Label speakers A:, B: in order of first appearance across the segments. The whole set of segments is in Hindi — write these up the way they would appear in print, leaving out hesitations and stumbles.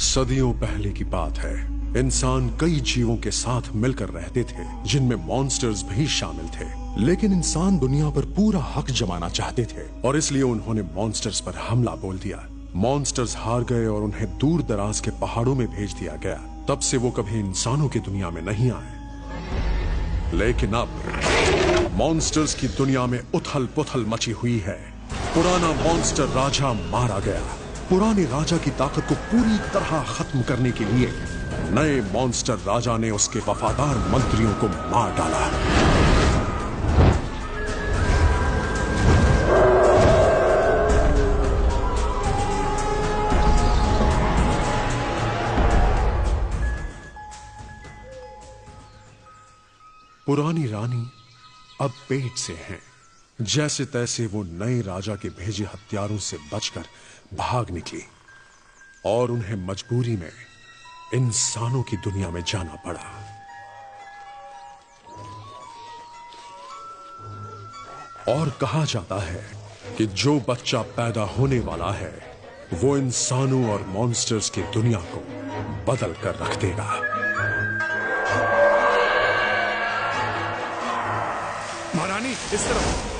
A: सदियों पहले की बात है। इंसान कई जीवों के साथ मिलकर रहते थे, जिनमें मॉन्स्टर्स भी शामिल थे। लेकिन इंसान दुनिया पर पूरा हक जमाना चाहते थे और इसलिए उन्होंने मॉन्स्टर्स पर हमला बोल दिया। मॉन्स्टर्स हार गए और उन्हें दूर दराज के पहाड़ों में भेज दिया गया। तब से वो कभी इंसानों की दुनिया में नहीं आए। लेकिन अब मॉन्स्टर्स की दुनिया में उथल पुथल मची हुई है। पुराना मॉन्स्टर राजा मारा गया। पुराने राजा की ताकत को पूरी तरह खत्म करने के लिए नए मॉन्स्टर राजा ने उसके वफादार मंत्रियों को मार डाला। पुरानी रानी अब पेट से हैं। जैसे तैसे वो नए राजा के भेजे हथियारों से बचकर भाग निकली और उन्हें मजबूरी में इंसानों की दुनिया में जाना पड़ा। और कहा जाता है कि जो बच्चा पैदा होने वाला है वो इंसानों और मॉन्स्टर्स की दुनिया को बदल कर रख देगा।
B: महारानी, इस तरफ।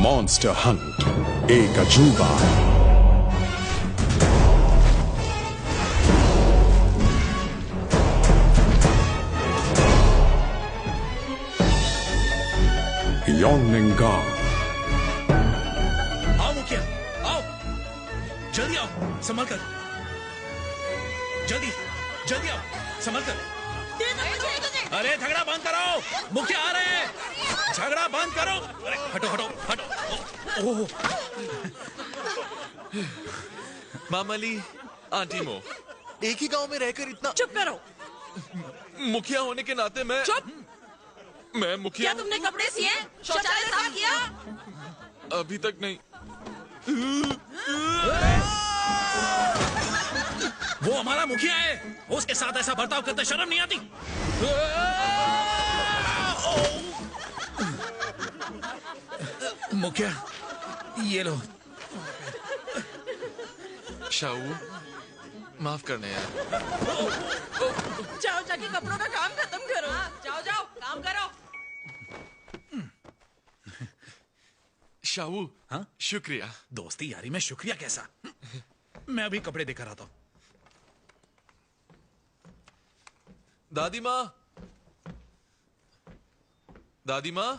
A: मॉन्स्टर हंट, एक अजूबा। योंगनिंगांग।
C: आओ मुखिया, आओ, जल्दी आओ, संभल कर। जल्दी जल्दी आओ, संभल कर। अरे झगड़ा बंद करो, मुखिया आ रहे हैं। झगड़ा बंद करो। अरे हटो हटो हटो। ओह,
D: मामली, आंटी मो, एक ही गांव में रहकर इतना।
E: चुप करो।
D: मुखिया होने के नाते मैं।
E: चुप।
D: मैं मुखिया।
E: क्या तुमने कपड़े सिए? शौचालय साफ किया?
D: अभी तक नहीं।
C: वो हमारा मुखिया है, उसके साथ ऐसा बर्ताव करते शर्म नहीं आती? मुखिया, ये लो।
D: शाऊ, माफ करना यार।
E: जाओ जाके कपड़ों का काम खत्म करो। जाओ जाओ, काम करो।
D: शाहू,
C: हाँ?
D: शुक्रिया।
C: दोस्ती यारी में शुक्रिया कैसा? मैं अभी कपड़े देकर आता हूं।
D: दादी माँ, दादी माँ,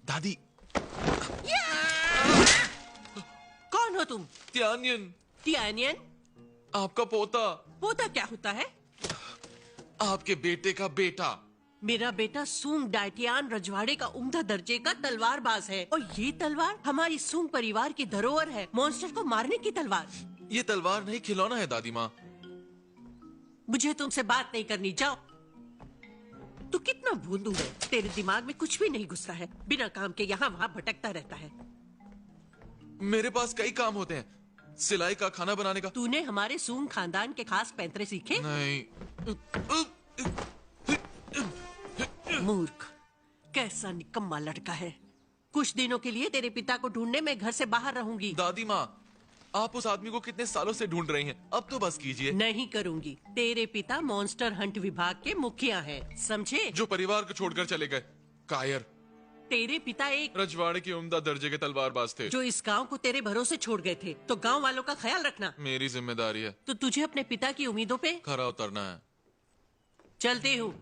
D: दादी।
F: कौन हो तुम?
D: त्यानियन,
F: तियानियन?
D: आपका पोता,
F: पोता क्या होता है?
D: आपके बेटे का बेटा।
F: मेरा बेटा सूंग डायटियान रजवाड़े का उम्दा दर्जे का तलवारबाज है और ये तलवार हमारी सूंग परिवार की धरोहर है, मॉन्स्टर को मारने की तलवार।
D: ये तलवार नहीं, खिलौना है दादी माँ।
F: मुझे तुमसे बात नहीं करनी, जाओ। तू कितना भोंदू है, तेरे दिमाग में कुछ भी नहीं घुसता है, बिना काम के यहाँ वहाँ भटकता रहता है।
D: मेरे पास कई काम होते हैं, सिलाई का, खाना बनाने का।
F: तूने हमारे सूंग खानदान के खास पैंतरे सीखे?
D: नहीं।
F: मूर्ख, कैसा निकम्मा लड़का है। कुछ दिनों के लिए तेरे पिता को ढूंढने मैं घर से बाहर रहूंगी।
D: दादी माँ, आप उस आदमी को कितने सालों से ढूंढ रही हैं, अब तो बस कीजिए।
F: नहीं करूंगी। तेरे पिता मॉन्स्टर हंट विभाग के मुखिया हैं, समझे?
D: जो परिवार को छोड़कर चले गए, कायर।
F: तेरे पिता एक
D: रजवाड़े के उम्दा दर्जे के तलवारबाज थे,
F: जो इस गांव को तेरे भरोसे छोड़ गए थे, तो गांव वालों का ख्याल रखना।
D: मेरी जिम्मेदारी है।
F: तो तुझे अपने पिता की उम्मीदों पे
D: खरा उतरना है।
F: चलती हूँ।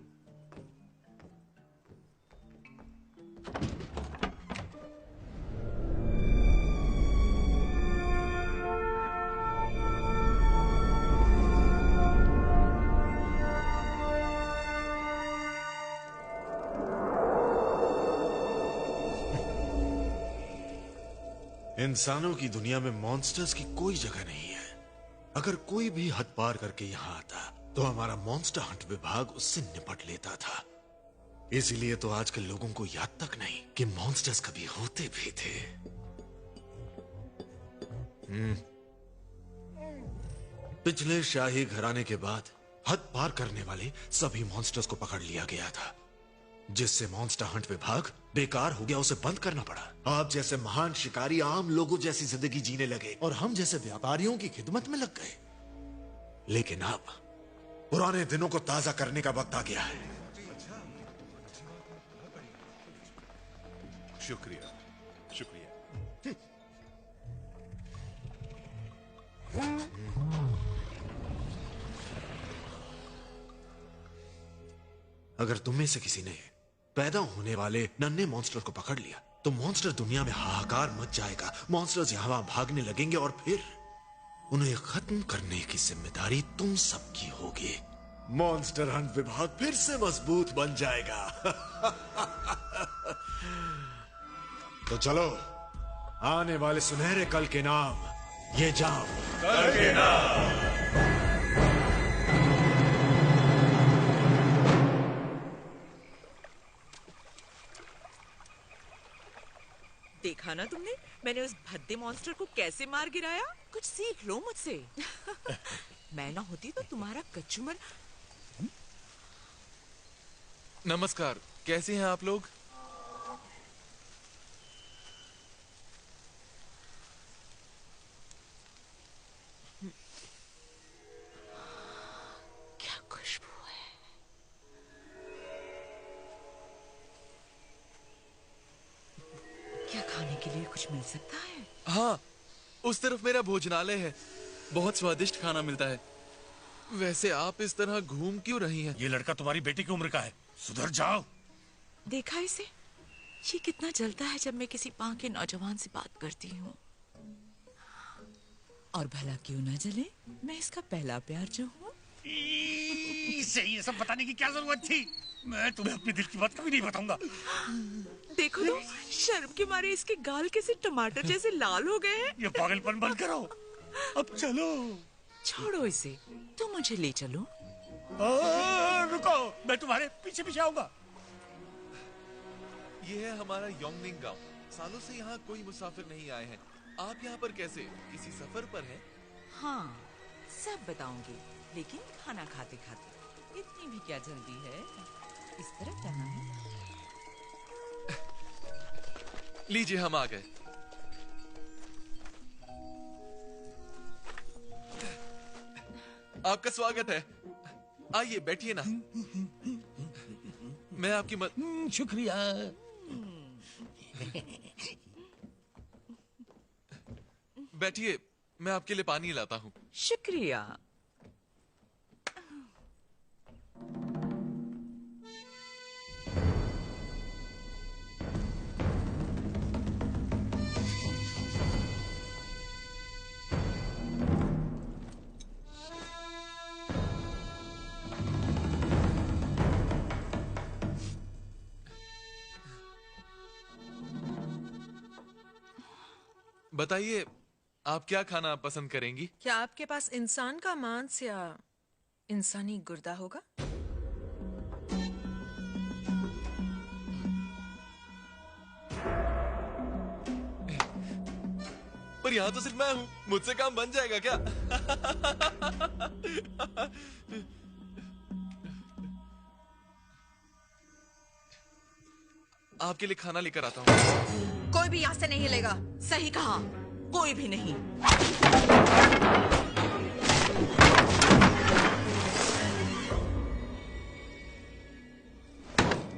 G: इंसानों की दुनिया में मॉन्स्टर्स की कोई जगह नहीं है। अगर कोई भी हद पार करके यहाँ आता तो हमारा मॉन्स्टर हंट विभाग उससे निपट लेता था। इसीलिए तो आजकल लोगों को याद तक नहीं कि मॉन्स्टर्स कभी होते भी थे। पिछले शाही घराने के बाद हद पार करने वाले सभी मॉन्स्टर्स को पकड़ लिया गया था, जिससे मॉन्स्टर हंट विभाग बेकार हो गया, उसे बंद करना पड़ा। आप जैसे महान शिकारी आम लोगों जैसी जिंदगी जीने लगे और हम जैसे व्यापारियों की खिदमत में लग गए। लेकिन अब पुराने दिनों को ताजा करने का वक्त आ गया है।
B: शुक्रिया, शुक्रिया।
G: अगर तुम में से किसी ने पैदा होने वाले नन्हे मॉन्स्टर को पकड़ लिया तो मॉन्स्टर दुनिया में हाहाकार मच जाएगा। मॉन्स्टर्स यहां वहां भागने लगेंगे और फिर उन्हें खत्म करने की जिम्मेदारी तुम सबकी होगी। मॉन्स्टर हंट विभाग फिर से मजबूत बन जाएगा। तो चलो, आने वाले सुनहरे कल के नाम ये जाओ।
B: कल के नाम।
E: देखा ना तुमने, मैंने उस भद्दे मॉन्स्टर को कैसे मार गिराया। कुछ सीख लो मुझसे। मैं ना होती तो तुम्हारा कचूमर।
D: नमस्कार, कैसे हैं आप लोग?
E: क्या खुशबू है। क्या खाने के लिए कुछ मिल सकता है?
D: हाँ, उस तरफ मेरा भोजनालय है, बहुत स्वादिष्ट खाना मिलता है। वैसे आप इस तरह घूम क्यों रही हैं?
B: ये लड़का तुम्हारी बेटी की उम्र का है, सुधर जाओ।
E: देखा इसे, ये कितना जलता है जब मैं किसी पां के नौजवान से बात करती हूँ। और भला क्यों ना जले, मैं इसका पहला प्यार जो हूँ।
B: इसे ये सब बताने की क्या जरूरत थी? मैं तुम्हें अपने दिल की बात कभी नहीं बताऊंगा।
E: देखो तो, शर्म के मारे इसके गाल कैसे टमाटर जैसे लाल हो गए हैं।
B: ये पागलपन बंद करो, अब चलो।
E: छोड़ो इसे, तुम मुझे ले चलो।
B: रुको, मैं तुम्हारे पीछे पीछे आऊंगा।
D: ये है हमारा योंगनिंग गांव। सालों से यहाँ कोई मुसाफिर नहीं आए हैं। आप यहाँ पर कैसे, किसी सफर पर हैं?
E: हाँ, सब बताऊंगी, लेकिन खाना खाते खाते। इतनी भी क्या जल्दी है? इस तरफ जाना है।
D: लीजिए, हम आ गए। आपका स्वागत है। आइए बैठिए ना। मैं आपकी
B: शुक्रिया।
D: बैठिए, मैं आपके लिए पानी लाता हूँ।
E: शुक्रिया।
D: बताइए, आप क्या खाना पसंद करेंगी?
H: क्या आपके पास इंसान का मांस या इंसानी गुर्दा होगा?
D: पर यहाँ तो सिर्फ मैं हूँ, मुझसे काम बन जाएगा क्या? आपके लिए खाना लेकर आता हूँ।
H: कोई भी यहाँ से नहीं हिलेगा।
E: सही कहा, कोई भी नहीं।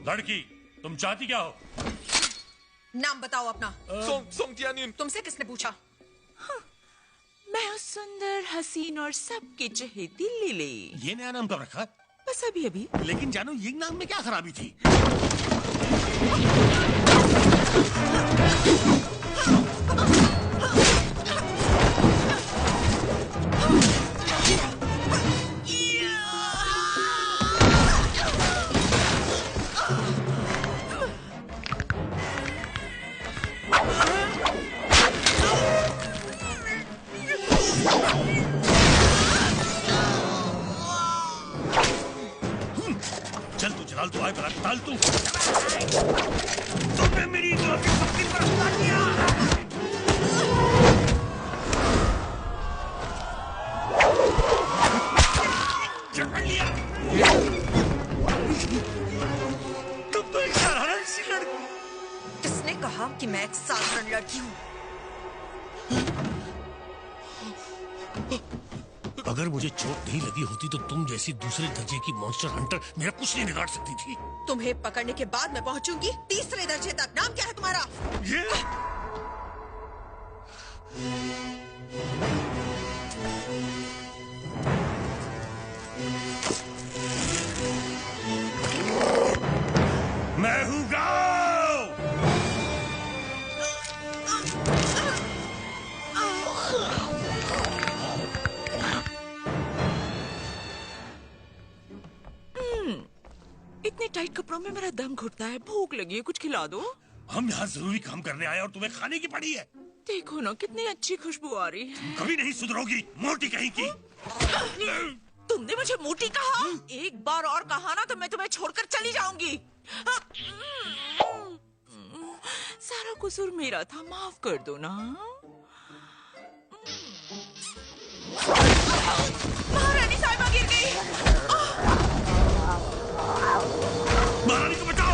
B: लड़की, तुम चाहती क्या हो?
H: नाम बताओ अपना।
D: सोंगटियानियन।
H: तुमसे किसने पूछा?
E: मैं हूँ सुंदर, हसीन और सबकी चहेती लिली।
B: ये नया नाम कब रखा?
E: बस अभी अभी।
B: लेकिन जानो, ये नाम में क्या खराबी थी? चल तू जलाल, तू आए बला डाल तू। तुमने मेरी दोस्ती सबकी बर्बाद किया। पकड़ लिया। तुम तो एक साधारण सी लड़की।
H: किसने कहा कि मैं एक साधारण लड़की हूँ?
B: अगर मुझे चोट नहीं लगी होती तो तुम जैसी दूसरे दर्जे की मॉन्स्टर हंटर मेरा कुछ नहीं बिगाड़ सकती थी।
H: तुम्हें पकड़ने के बाद मैं पहुंचूंगी तीसरे दर्जे तक। नाम क्या है तुम्हारा?
B: ये मैं हूँ गाओ।
E: इतने टाइट कपड़ों में मेरा दम घुटता है। भूख लगी है, कुछ खिला दो।
B: हम यहाँ जरूरी काम करने आए और तुम्हें खाने की पड़ी है।
E: देखो ना, कितनी अच्छी खुशबू आ रही है।
B: कभी नहीं सुधरोगी, मोटी कहीं की।
E: तुमने मुझे मोटी कहा? एक बार और कहा ना तो मैं तुम्हें छोड़कर चली जाऊंगी। सारा कसूर मेरा था, माफ कर दो ना। महारानी साहिबा गिर गई।
B: महारानी को बचाओ।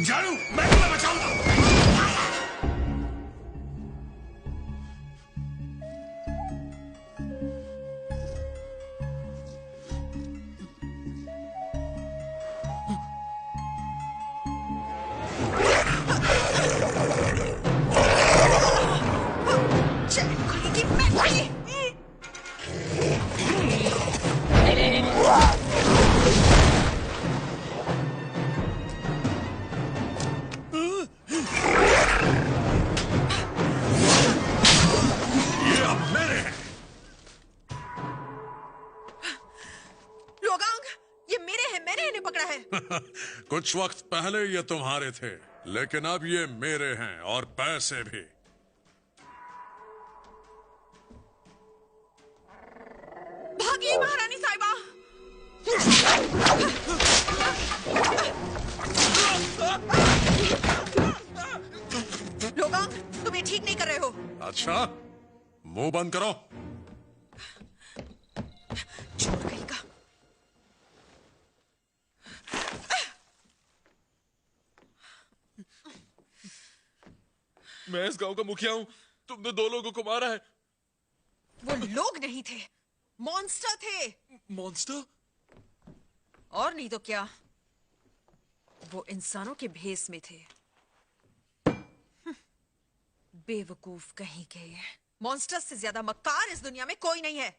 B: जानू, मैं तुम्हें बचाऊंगा। कुछ वक्त पहले ये तुम्हारे थे, लेकिन अब ये मेरे हैं और पैसे भी।
A: अच्छा, मुंह बंद करो।
H: छोड़ गई का।
D: मैं इस गांव का मुखिया हूं। तुमने 2 लोगों को मारा है।
H: वो लोग नहीं थे, मॉन्स्टर थे।
D: मॉन्स्टर?
H: और नहीं तो क्या, वो इंसानों के भेस में थे। बेवकूफ कहीं के। मॉन्स्टर से ज्यादा मक्कार इस दुनिया में कोई नहीं है।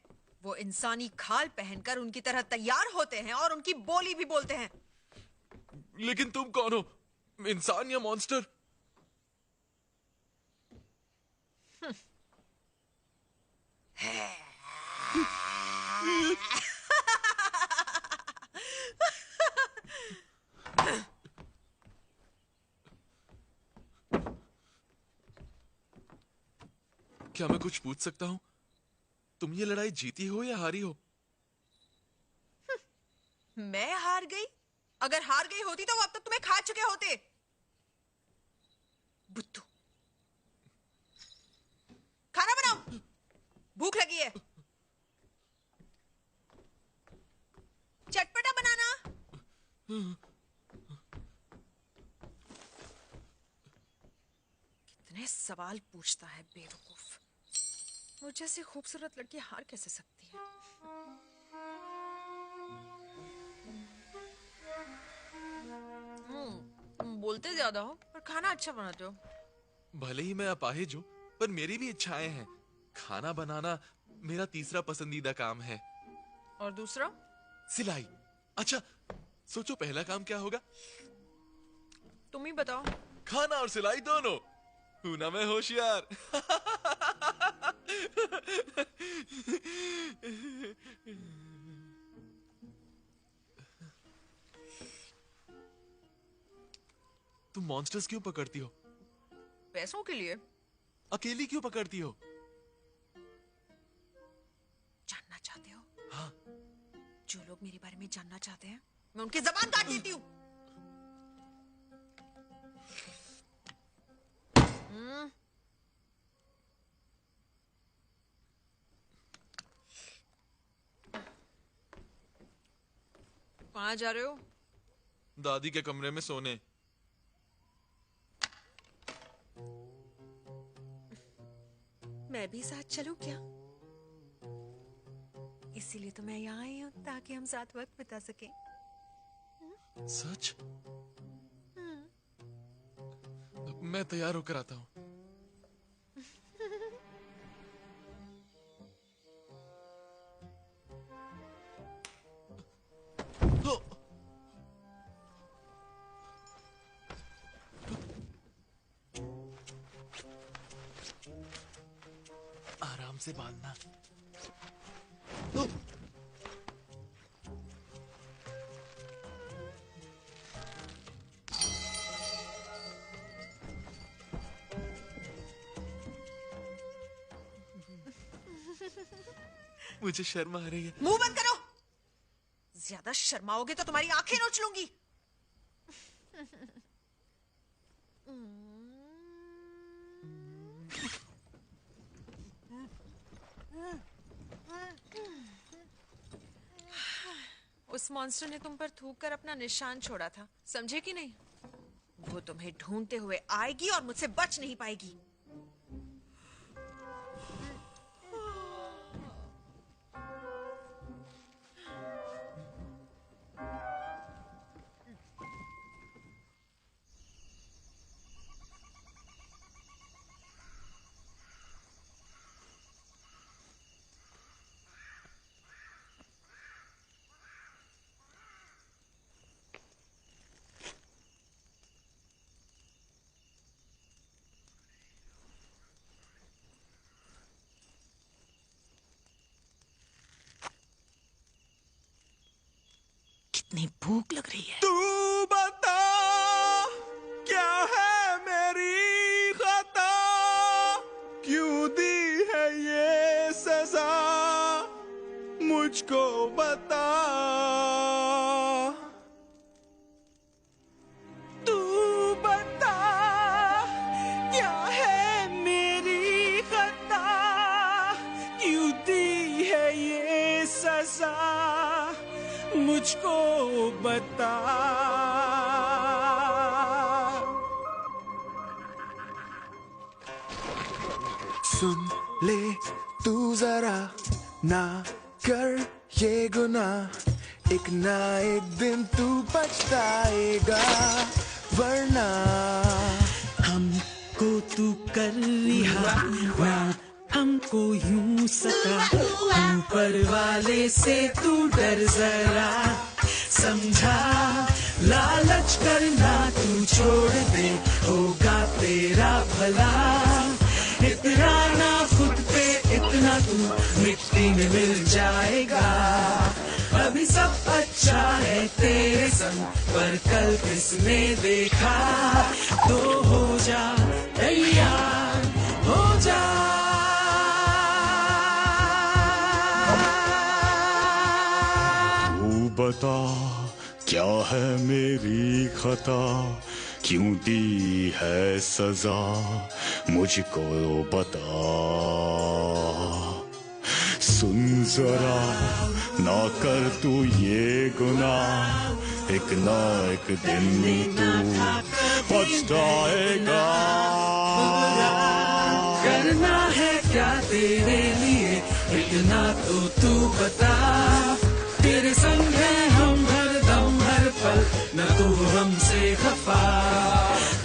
H: वो इंसानी खाल पहनकर उनकी तरह तैयार होते हैं और उनकी बोली भी बोलते हैं।
D: लेकिन तुम कौन हो, इंसान या मॉन्स्टर? क्या मैं कुछ पूछ सकता हूं? तुम ये लड़ाई जीती हो या हारी हो?
H: मैं हार गई? अगर हार गई होती तो वो अब तक तुम्हें खा चुके होते। बुद्धू, खाना बनाओ, भूख लगी है। चटपटा बनाना। कितने सवाल पूछता है बेवकूफ। मुझ जैसी खूबसूरत लड़की हार कैसे सकती है? तुम बोलते ज्यादा हो पर खाना अच्छा बनाते हो।
D: भले ही मैं अपाहिज हूं, पर मेरी भी इच्छाएं हैं। खाना बनाना मेरा तीसरा पसंदीदा काम है।
H: और दूसरा?
D: सिलाई। अच्छा, सोचो पहला काम क्या होगा?
H: तुम ही बताओ।
D: खाना और सिलाई दोनों। हूं ना मैं होशियार। तुम मॉन्स्टर्स क्यों पकड़ती हो?
H: पैसों के लिए।
D: अकेली क्यों पकड़ती हो?
H: जानना चाहते हो?
D: हाँ।
H: जो लोग मेरे बारे में जानना चाहते हैं, मैं उनकी जबान काट देती हूँ। कहाँ जा रहे हो?
D: दादी के कमरे में सोने।
H: मैं भी साथ चलूं क्या? इसीलिए तो मैं यहाँ आई हूँ, ताकि हम साथ वक्त बिता सकें।
D: सच? मैं तैयार होकर आता हूँ। आराम से बांधना। मुझे शर्म आ रही है।
H: मुंह बंद करो। ज्यादा शर्माओगे तो तुम्हारी आंखें नोच लूंगी। उस मॉन्स्टर ने तुम पर थूक कर अपना निशान छोड़ा था, समझे कि नहीं? वो तुम्हें ढूंढते हुए आएगी और मुझसे बच नहीं पाएगी। कितनी भूख लग रही है।
D: तू बता क्या है मेरी खता, क्यों दी है ये सजा, मुझको बता। तू बता क्या है मेरी खता,
I: मुझको बता।
J: सुन ले तू जरा, ना कर ये गुनाह, एक ना एक दिन तू पछताएगा, वरना
I: हमको तू कर रिहा ना, हमको यूं सता, ऊपर वाले से तू डर जरा, समझा लालच करना तू छोड़ दे, होगा तेरा भला, इतना ना खुद पे इतना तू मिट्टी में मिल जाएगा, अभी सब अच्छा है तेरे संग, पर कल किसने देखा, तो हो जा तैयार, हो जा।
K: तू बता क्या है मेरी खता, क्यों दी है सजा, मुझको बता। सुन जरा, ना कर तू ये गुनाह, एक ना एक दिन तू पछताएगा।
I: करना है क्या तेरे लिए, इतना तो तू बता, तेरे संग है हम हर दम हर पल, न तू हमसे खफा,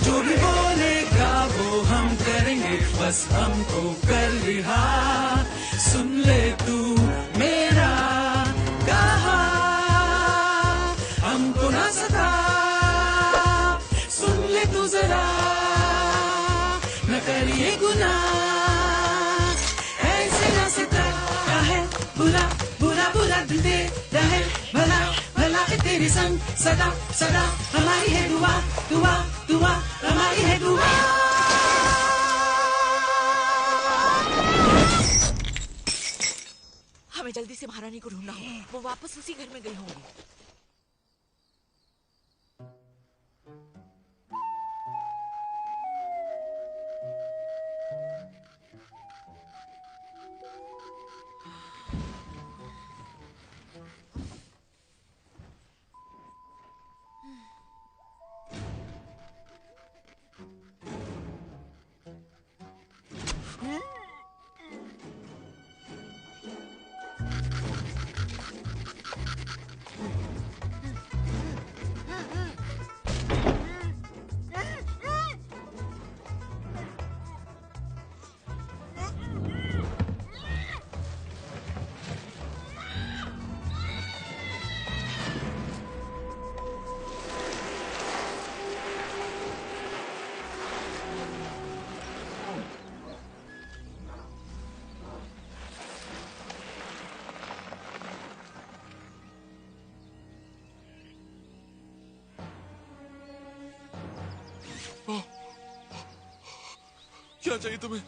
I: जो भी बोलेगा वो हम करेंगे, बस हमको कर रिहा, सुन ले तू मेरा कहा, हमको ना सता, सुन ले तू जरा, न करिए गुनाह, ऐसे ना सता, है बुरा बुरा बुरा दिल तेरा है, भला भला तेरे संग सदा सदा, हमारी है दुआ दुआ दुआ, हमारी है दुआ।
E: हमें जल्दी से महारानी को ढूंढना होगा, वो वापस उसी घर में गई होंगी।
D: क्या चाहिए तुम्हें?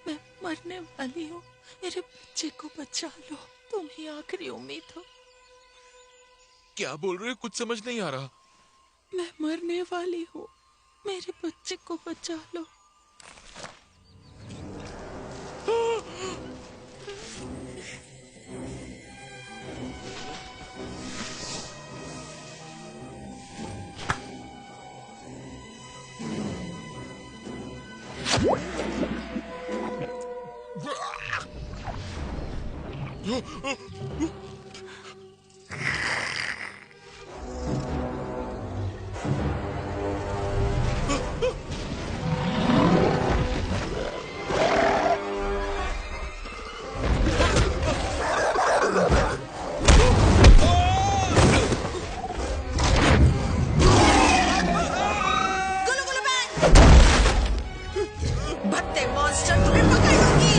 L: मैं मरने वाली हूँ, मेरे बच्चे को बचा लो, तुम ही आखिरी उम्मीद हो।
D: क्या बोल रहे हो? कुछ समझ नहीं आ रहा।
L: मैं मरने वाली हूँ, मेरे बच्चे को बचा लो।
H: भत्ते मॉन्स्टर तुम्हें पकड़ लूंगी।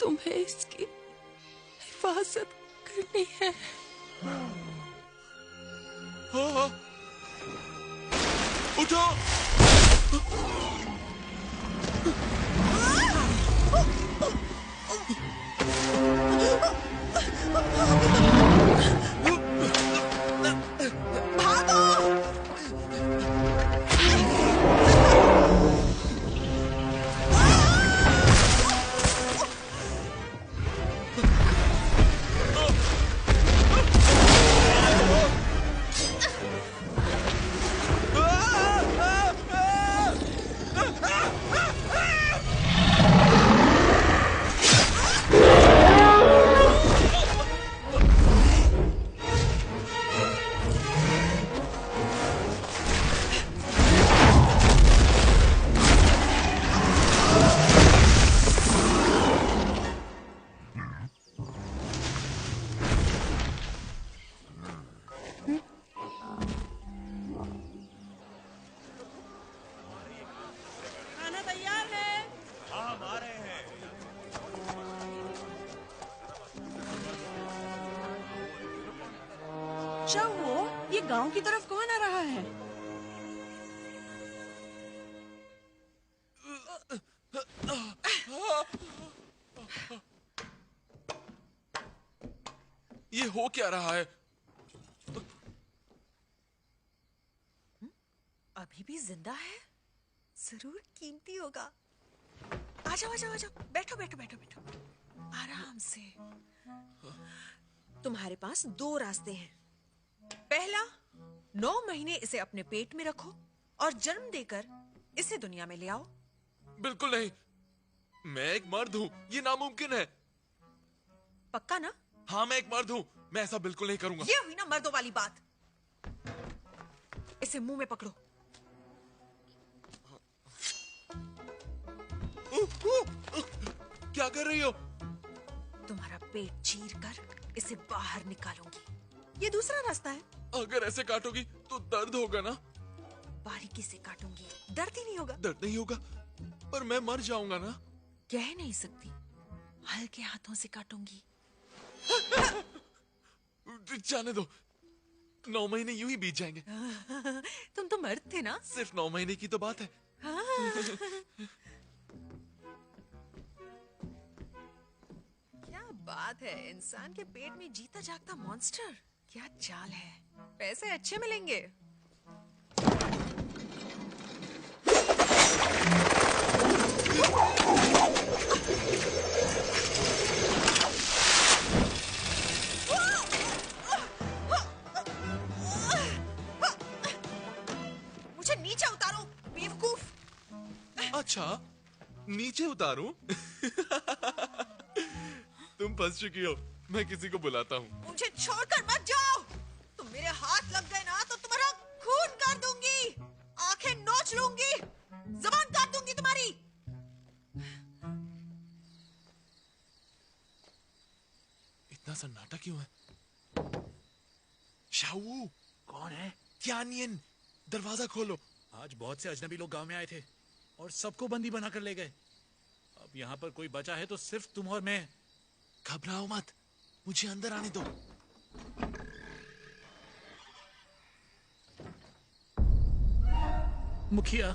L: तुम्हें इसकी हिफाजत करनी है।
D: हाँ, उठो।
F: ये गांव की तरफ कौन आ रहा है?
D: ये हो क्या रहा है?
H: अभी भी जिंदा है? जरूर कीमती होगा। आ जाओ, आ जाओ, आ जाओ। बैठो बैठो बैठो बैठो आराम से। तुम्हारे पास दो रास्ते हैं। पहला, 9 महीने इसे अपने पेट में रखो और जन्म देकर इसे दुनिया में ले आओ।
D: बिल्कुल नहीं, मैं एक मर्द हूँ, ये नामुमकिन है।
H: पक्का ना?
D: हाँ, मैं एक मर्द हूँ, मैं ऐसा बिल्कुल नहीं करूंगा।
H: ये हुई ना मर्दों वाली बात। इसे मुंह में पकड़ो।
D: क्या कर रही हो?
H: तुम्हारा पेट चीर कर इसे बाहर निकालूंगी। ये दूसरा रास्ता है।
D: अगर ऐसे काटोगी तो दर्द होगा ना?
H: बारीकी से काटूंगी, दर्द ही नहीं होगा।
D: दर्द नहीं होगा, पर मैं मर जाऊंगा ना?
H: कह नहीं सकती, हल्के हाथों से काटूंगी।
D: जाने दो, 9 महीने यूं ही बीत जाएंगे।
H: तुम तो मर्द थे ना?
D: सिर्फ 9 महीने की तो बात है।
H: क्या बात है, इंसान के पेट में जीता जागता मॉन्स्टर। क्या चाल है, पैसे अच्छे मिलेंगे। मुझे नीचे उतारो, बेवकूफ।
D: अच्छा, नीचे उतारूं? तुम फंस चुकी हो, मैं किसी को बुलाता हूँ।
H: मुझे छोड़कर मत जाओ। तुम मेरे हाथ लग गए ना तो तुम्हारा खून कर दूंगी, आंखें नोच लूंगी, जबान काट दूंगी तुम्हारी।
D: इतना सन्नाटा क्यों है? शाऊ,
C: कौन है?
D: त्यानियन, दरवाजा खोलो।
C: आज बहुत से अजनबी लोग गांव में आए थे और सबको बंदी बनाकर ले गए। अब यहाँ पर कोई बचा है तो सिर्फ तुम और मैं।
D: घबराओ मत, मुझे अंदर आने दो।
C: मुखिया।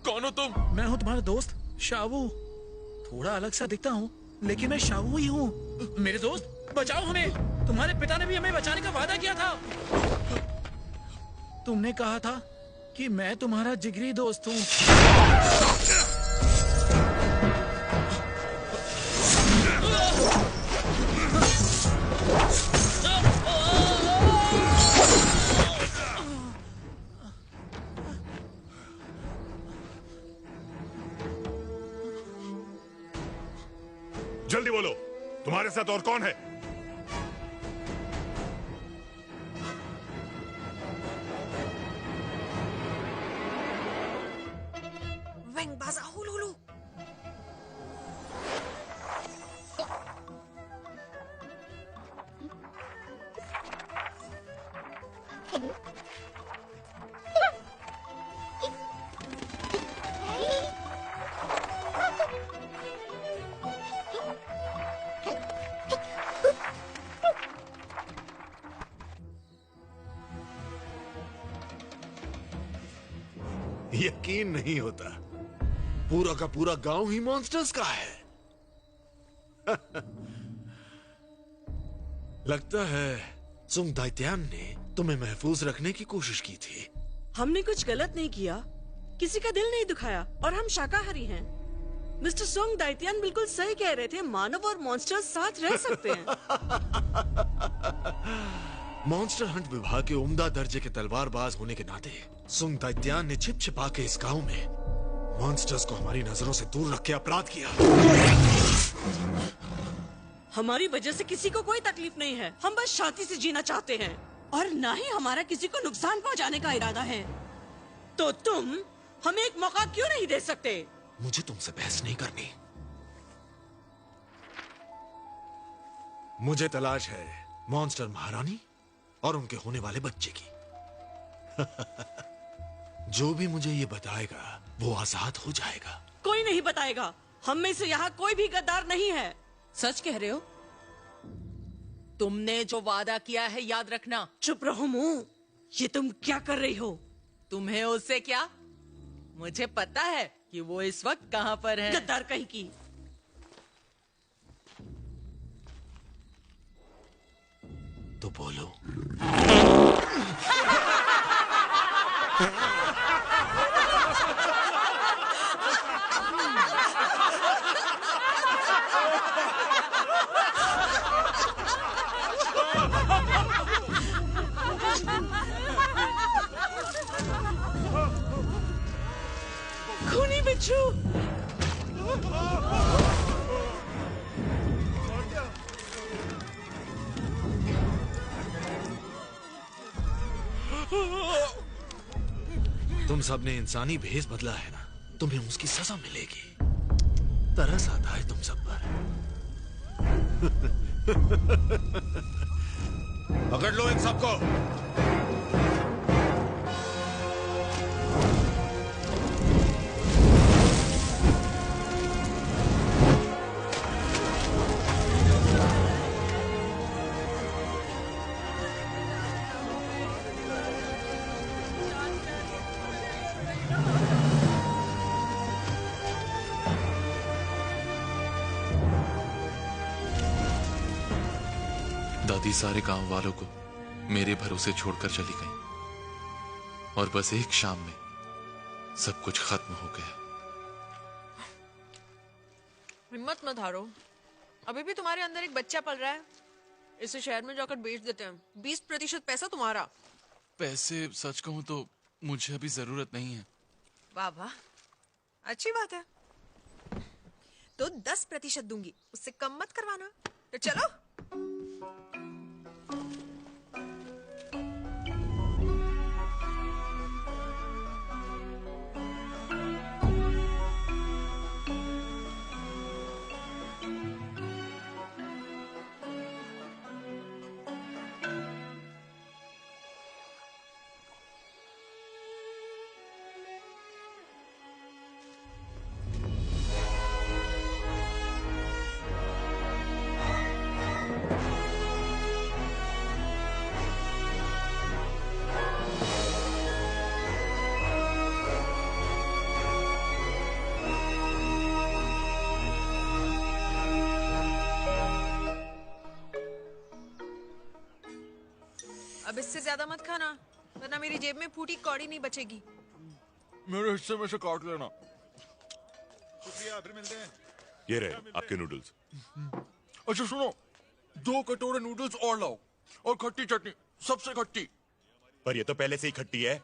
D: कौन हो तुम?
C: मैं हूँ तुम्हारा दोस्त शावू। थोड़ा अलग सा दिखता हूँ लेकिन मैं शावू ही हूँ। मेरे दोस्त, बचाओ हमें। तुम्हारे पिता ने भी हमें बचाने का वादा किया था। तुमने कहा था कि मैं तुम्हारा जिगरी दोस्त हूँ।
K: जल्दी बोलो, तुम्हारे साथ और कौन है?
H: वेंगबाजा हुलुलु।
G: यकीन नहीं होता, पूरा का पूरा गांव ही मॉन्स्टर्स का है। लगता है सुंग दाइत्यान ने तुम्हें महफूज रखने की कोशिश की थी।
M: हमने कुछ गलत नहीं किया, किसी का दिल नहीं दुखाया, और हम शाकाहारी हैं। मिस्टर सोंग दाइत्यान बिल्कुल सही कह रहे थे, मानव और मॉन्स्टर्स साथ रह सकते हैं।
G: मॉन्स्टर हंट विभाग के उम्दा दर्जे के तलवारबाज होने के नाते सुंग दाइत्यान ने छिप छिपा के इस गांव में मॉन्स्टर्स को हमारी नजरों से दूर रख के अपराध किया।
M: हमारी वजह से किसी को कोई तकलीफ नहीं है, हम बस शांति से जीना चाहते हैं और ना ही हमारा किसी को नुकसान पहुंचाने का इरादा है। तो तुम हमें एक मौका क्यों नहीं दे सकते?
G: मुझे तुमसे बहस नहीं करनी। मुझे तलाश है मॉन्स्टर महारानी और उनके होने वाले बच्चे की। जो भी मुझे ये बताएगा वो आजाद हो जाएगा।
M: कोई नहीं बताएगा, हम में से यहाँ कोई भी गद्दार नहीं है।
L: सच कह रहे हो? तुमने जो वादा किया है याद रखना।
M: चुप रहो मुंह, ये तुम क्या कर रही हो?
L: तुम्हें उससे क्या? मुझे पता है कि वो इस वक्त कहाँ पर है।
M: गद्दार कहीं की।
G: तो बोलो।
M: खूनी बिच्छू।
G: तुम सबने इंसानी भेष बदला है ना, तुम्हें उसकी सजा मिलेगी। तरस आता है तुम सब पर। पकड़ लो इन सबको।
D: दादी सारे गांव वालों को मेरे भरोसे छोड़कर चली गई और बस एक शाम में सब कुछ खत्म हो गया।
H: हिम्मत मत हारो, अभी भी तुम्हारे अंदर एक बच्चा पल रहा है। इसे शहर में जाकर बेच देते हैं, 20% पैसा तुम्हारा।
D: पैसे सच कहूं तो मुझे अभी जरूरत नहीं है।
H: वाह वाह, अच्छी बात है। तो 10% दूंगी, उससे कम मत करवाना। तो चलो। अब इससे ज्यादा मत खाना, वरना मेरी जेब में फूटी कौड़ी नहीं बचेगी।
D: मेरे हिस्से में से काट लेना।
N: शुक्रिया, फिर मिलते हैं। ये रहे आपके नूडल्स।
D: अच्छा सुनो, 2 कटोरे नूडल्स और लाओ, और खट्टी चटनी, सबसे खट्टी।
N: पर ये तो पहले से ही खट्टी है।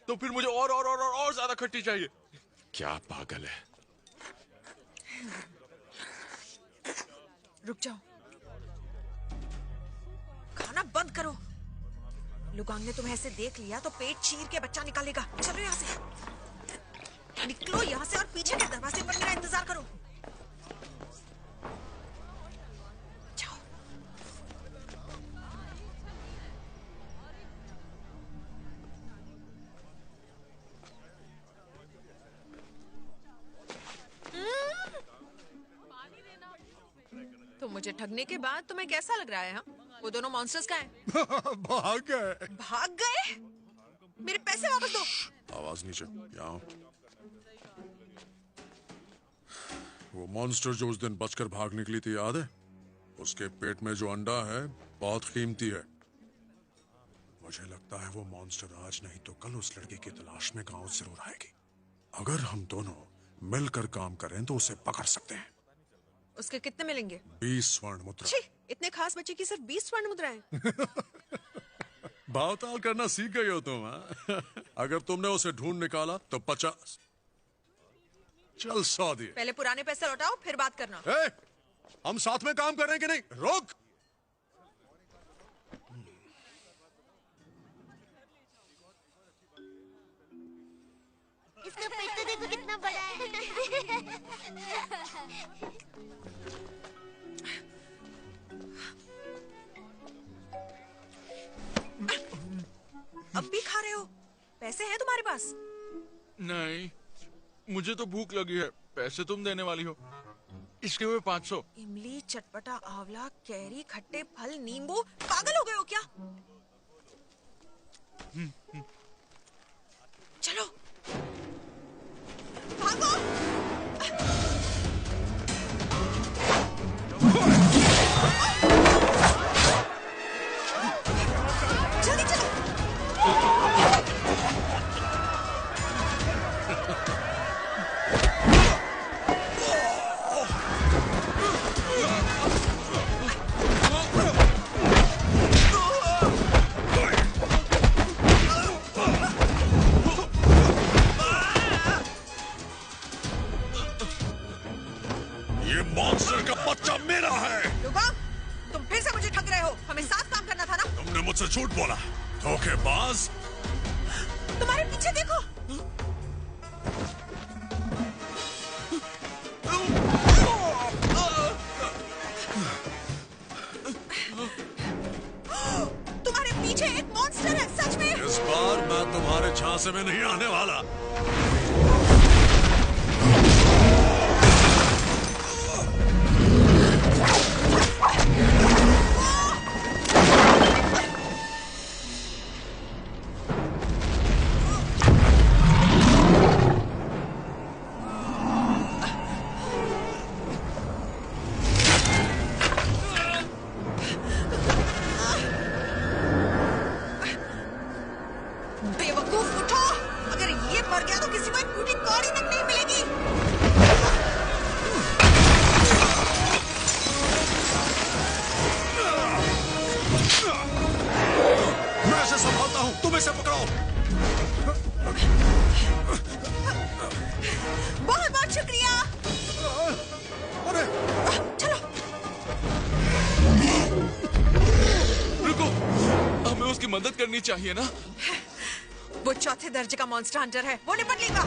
D: तो फिर मुझे और ज्यादा खट्टी चाहिए।
N: क्या पागल है।
H: रुक जाओ, खाना बंद करो। लुगांग ने तुम्हें ऐसे देख लिया तो पेट चीर के बच्चा निकालेगा। चलो यहाँ से, निकलो यहाँ से और पीछे के दरवाजे पर मेरा इंतजार करो। जाओ। तो मुझे ठगने के बाद तुम्हें कैसा लग रहा है? हाँ, वो दोनों मॉन्स्टर्स कहाँ हैं?
N: भाग गए।
H: भाग गए? मेरे पैसे वापस दो।
A: आवाज नीचे, यहाँ आओ। वो मॉन्स्टर जो उस दिन बचकर भाग निकली थी याद है? उसके पेट में जो अंडा है बहुत कीमती है। मुझे लगता है वो मॉन्स्टर आज नहीं तो कल उस लड़की की तलाश में गांव जरूर आएगी। अगर हम दोनों मिलकर काम करें तो उसे पकड़ सकते हैं।
H: उसके कितने मिलेंगे?
A: 20 स्वर्ण मुद्रा।
H: छी, इतने खास बच्चे की सिर्फ 20 स्वर्ण मुद्राएं।
A: भावताल करना सीख गई हो तुम, हाँ? अगर तुमने उसे ढूंढ निकाला तो 50। चल 100 दिए।
H: पहले पुराने पैसे लौटाओ फिर बात करना।
A: हम साथ में काम कर रहे हैं कि नहीं? रोक।
O: इसका पेट तो देखो कितना बड़ा है।
H: अब भी खा रहे हो? पैसे हैं तुम्हारे पास?
D: नहीं, मुझे तो भूख लगी है। पैसे तुम देने वाली हो। इसके हुए 500।
H: इमली, चटपटा आंवला, कैरी, खट्टे फल, नींबू। पागल हो गए हो क्या? चलो भागो। जल्दी चलो।
A: ये मॉन्स्टर का बच्चा मेरा है।
H: रुको, तुम फिर से मुझे ठग रहे हो। हमें साथ काम करना था ना?
A: तुमने मुझसे झूठ बोला, धोखेबाज।
H: तुम्हारे पीछे देखो। तुम्हारे पीछे एक मॉन्स्टर है, सच में।
A: इस बार मैं तुम्हारे झांसे में नहीं आने वाला।
H: बेवकूफ, उठो। अगर ये मर गया तो किसी को एक टूटी कौड़ी तक नहीं मिलेगी।
A: मैं इसे संभालता हूँ, तुम इसे पकड़ो।
H: बहुत बहुत शुक्रिया।
A: अरे
H: चलो।
D: रुको, हमें उसकी मदद करनी चाहिए ना।
H: वो चौथे दर्जे का मॉन्स्टर हंटर है, वो निपट लेगा।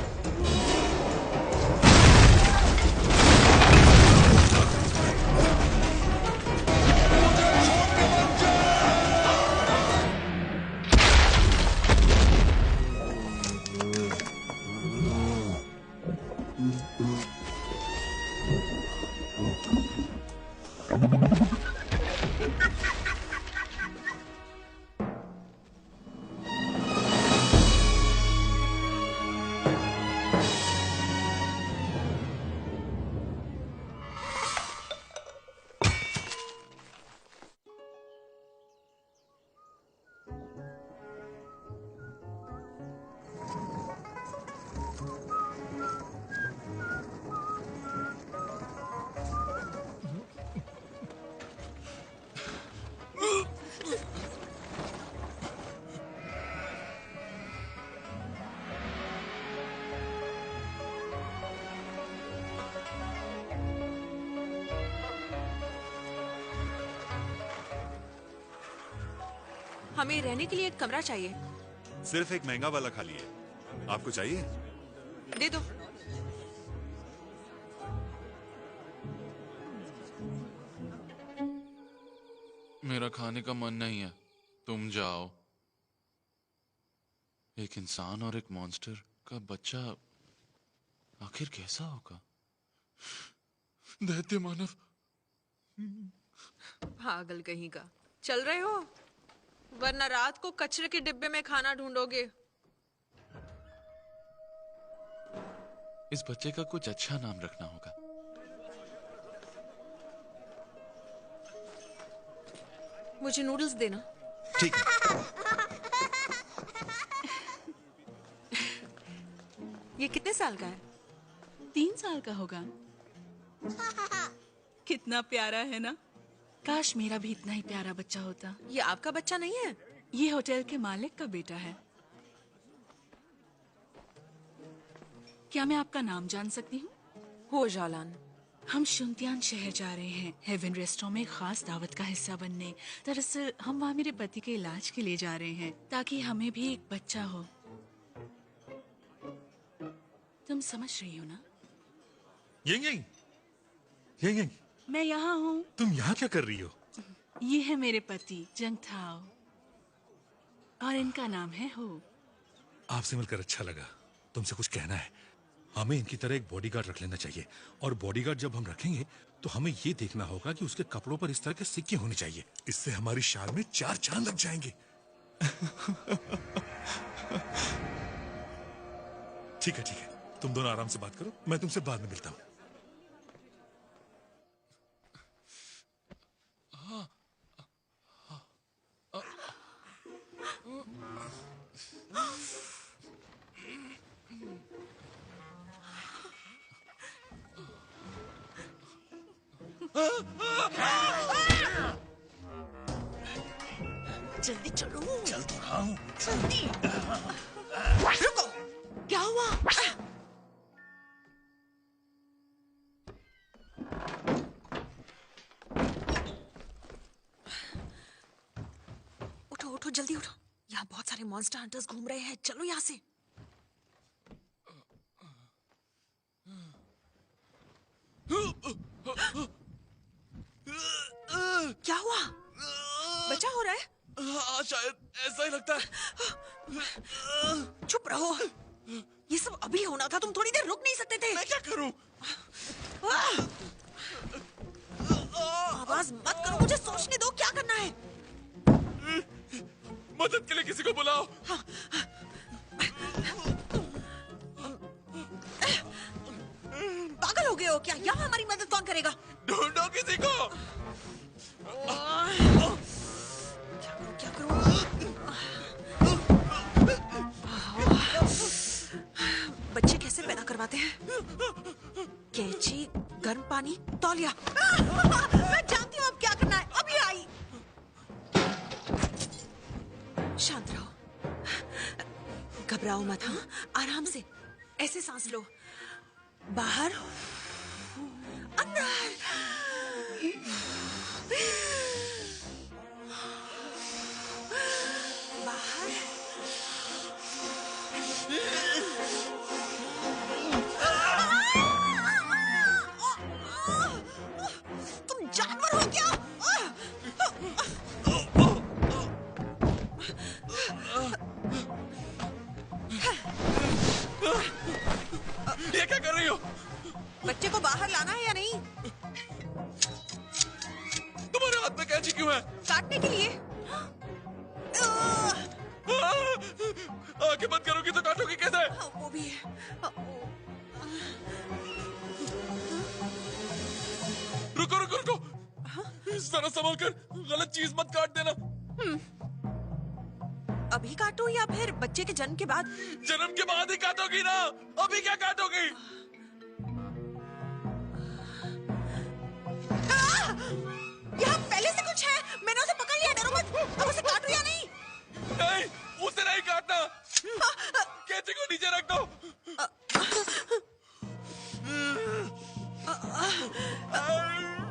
H: हमें रहने के लिए एक कमरा चाहिए।
N: सिर्फ एक महंगा वाला खाली है, आपको चाहिए?
H: दे दो।
D: मेरा खाने का मन नहीं है, तुम जाओ। एक इंसान और एक मॉन्स्टर का बच्चा आखिर कैसा होगा? दैत्य मानव।
H: पागल कहीं का। चल रहे हो, वरना रात को कचरे के डिब्बे में खाना ढूंढोगे।
D: इस बच्चे का कुछ अच्छा नाम रखना होगा।
H: मुझे नूडल्स देना।
G: ठीक है।
H: ये कितने साल का है?
L: 3 साल का होगा। कितना प्यारा है ना। काश मेरा भी इतना ही प्यारा बच्चा होता।
H: ये आपका बच्चा नहीं है?
L: ये होटल के मालिक का बेटा है। क्या मैं आपका नाम जान सकती हूँ?
H: हो जालान।
L: हम शुनतियान शहर जा रहे हैं हेवन रेस्टोरेंट में खास दावत का हिस्सा बनने। दरअसल हम वहाँ मेरे पति के इलाज के लिए जा रहे हैं ताकि हमें भी एक बच्चा हो। तुम समझ रही हो ना?
N: यंग
L: मैं यहाँ हूँ।
N: तुम यहाँ क्या कर रही हो?
L: ये है मेरे पति जंगथाओ और इनका नाम है हो।
N: आपसे मिलकर अच्छा लगा। तुमसे कुछ कहना है। हमें इनकी तरह एक बॉडीगार्ड रख लेना चाहिए, और बॉडीगार्ड जब हम रखेंगे तो हमें ये देखना होगा कि उसके कपड़ों पर इस तरह के सिक्के होने चाहिए। इससे हमारी शान में 4 चांद लग जाएंगे। ठीक है, तुम दोनों आराम से बात करो, मैं तुमसे बाद में मिलता हूँ।
E: जल्दी चलो।
B: चल तो रहा हूँ।
E: जल्दी। रुको। क्या हुआ?
H: उठो जल्दी उठो। यहाँ बहुत सारे मॉन्स्टर हंटर्स घूम रहे हैं। चलो यहाँ से। क्या हुआ? बचा हो रहा है?
D: हाँ, शायद ऐसा ही लगता है।
H: चुप रहो। ये सब अभी होना था। तुम थोड़ी देर रुक नहीं सकते थे?
D: मैं क्या करूं?
H: आवाज मत करो, मुझे सोचने दो क्या करना है।
D: मदद के लिए किसी को बुलाओ।
H: पागल हो गए हो क्या? यहाँ हमारी मदद कौन करेगा?
D: ढूंढो किसी को।
H: क्या करूं? बच्चे कैसे पैदा करवाते हैं? कैंची, गर्म पानी, तौलिया। मैं जानती हूँ अब क्या करना है। अभी आई। शांत रहो, घबराओ मत। हाँ, आराम से ऐसे सांस लो। बाहर, अंदर। बाहर। तुम जानवर हो क्या?
D: ये क्या कर रही हो?
H: बच्चे को बाहर लाना है या नहीं?
D: तुम्हारे हाथ में कैंची क्यों है?
H: काटने के लिए।
D: आंखें बंद करोगी तो काटोगी कैसे?
H: वो भी है।
D: रुको। जरा संभल कर, गलत चीज मत काट देना।
H: अभी काटूं या फिर बच्चे के जन्म के बाद?
D: जन्म के बाद ही काटोगी ना, अभी क्या काटोगी?
H: यहाँ पहले से कुछ है। मैंने उसे पकड़ लिया। डरो मत। अब उसे काटूं या नहीं?
D: नहीं, उसे नहीं काटना। कैंची को नीचे रख दो।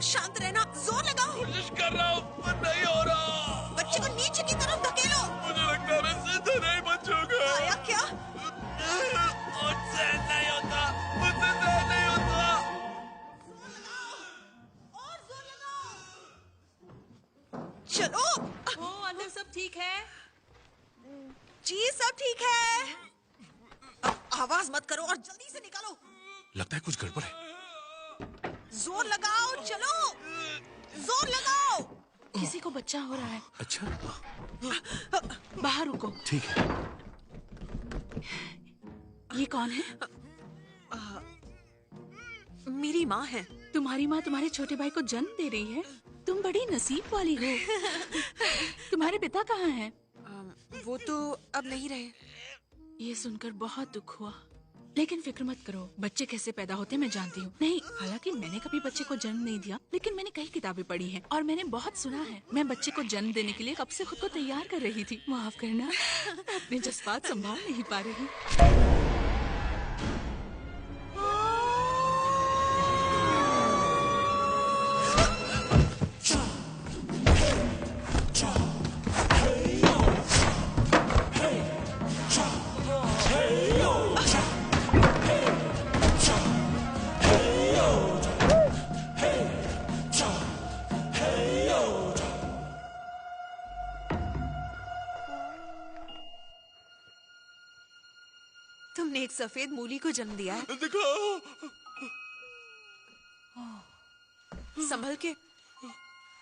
H: शांत रहना, जोर लगाओ।
D: कोशिश कर रहा हूँ पर नहीं हो रहा।
H: बच्चे को नीचे की तरफ धकेलो।
D: मुझे लगता है मैं जिंदा नहीं बचूंगा।
H: आया क्या?
D: मुझसे नहीं होता।
H: चलो।
L: अंदर सब ठीक है?
H: जी सब ठीक है। अब आवाज मत करो और जल्दी से निकालो।
N: लगता है कुछ गड़बड़ है।
H: जोर लगाओ। चलो, जोर लगाओ।
L: किसी को बच्चा हो रहा है।
N: अच्छा,
L: बाहर रुको।
N: ठीक है।
L: ये कौन है?
H: मेरी माँ है।
L: तुम्हारी माँ तुम्हारे छोटे भाई को जन्म दे रही है? तुम बड़ी नसीब वाली हो। तुम्हारे पिता कहाँ हैं?
H: वो तो अब नहीं रहे।
L: ये सुनकर बहुत दुख हुआ, लेकिन फिक्र मत करो, बच्चे कैसे पैदा होते मैं जानती हूँ। नहीं, हालांकि मैंने कभी बच्चे को जन्म नहीं दिया, लेकिन मैंने कई किताबें पढ़ी हैं और मैंने बहुत सुना है। मैं बच्चे को जन्म देने के लिए कब से खुद को तैयार कर रही थी। माफ करना, अपने जज्बात संभाल नहीं पा रही।
H: तुमने एक सफेद मूली को जन्म दिया है।
D: देखो,
H: संभल के,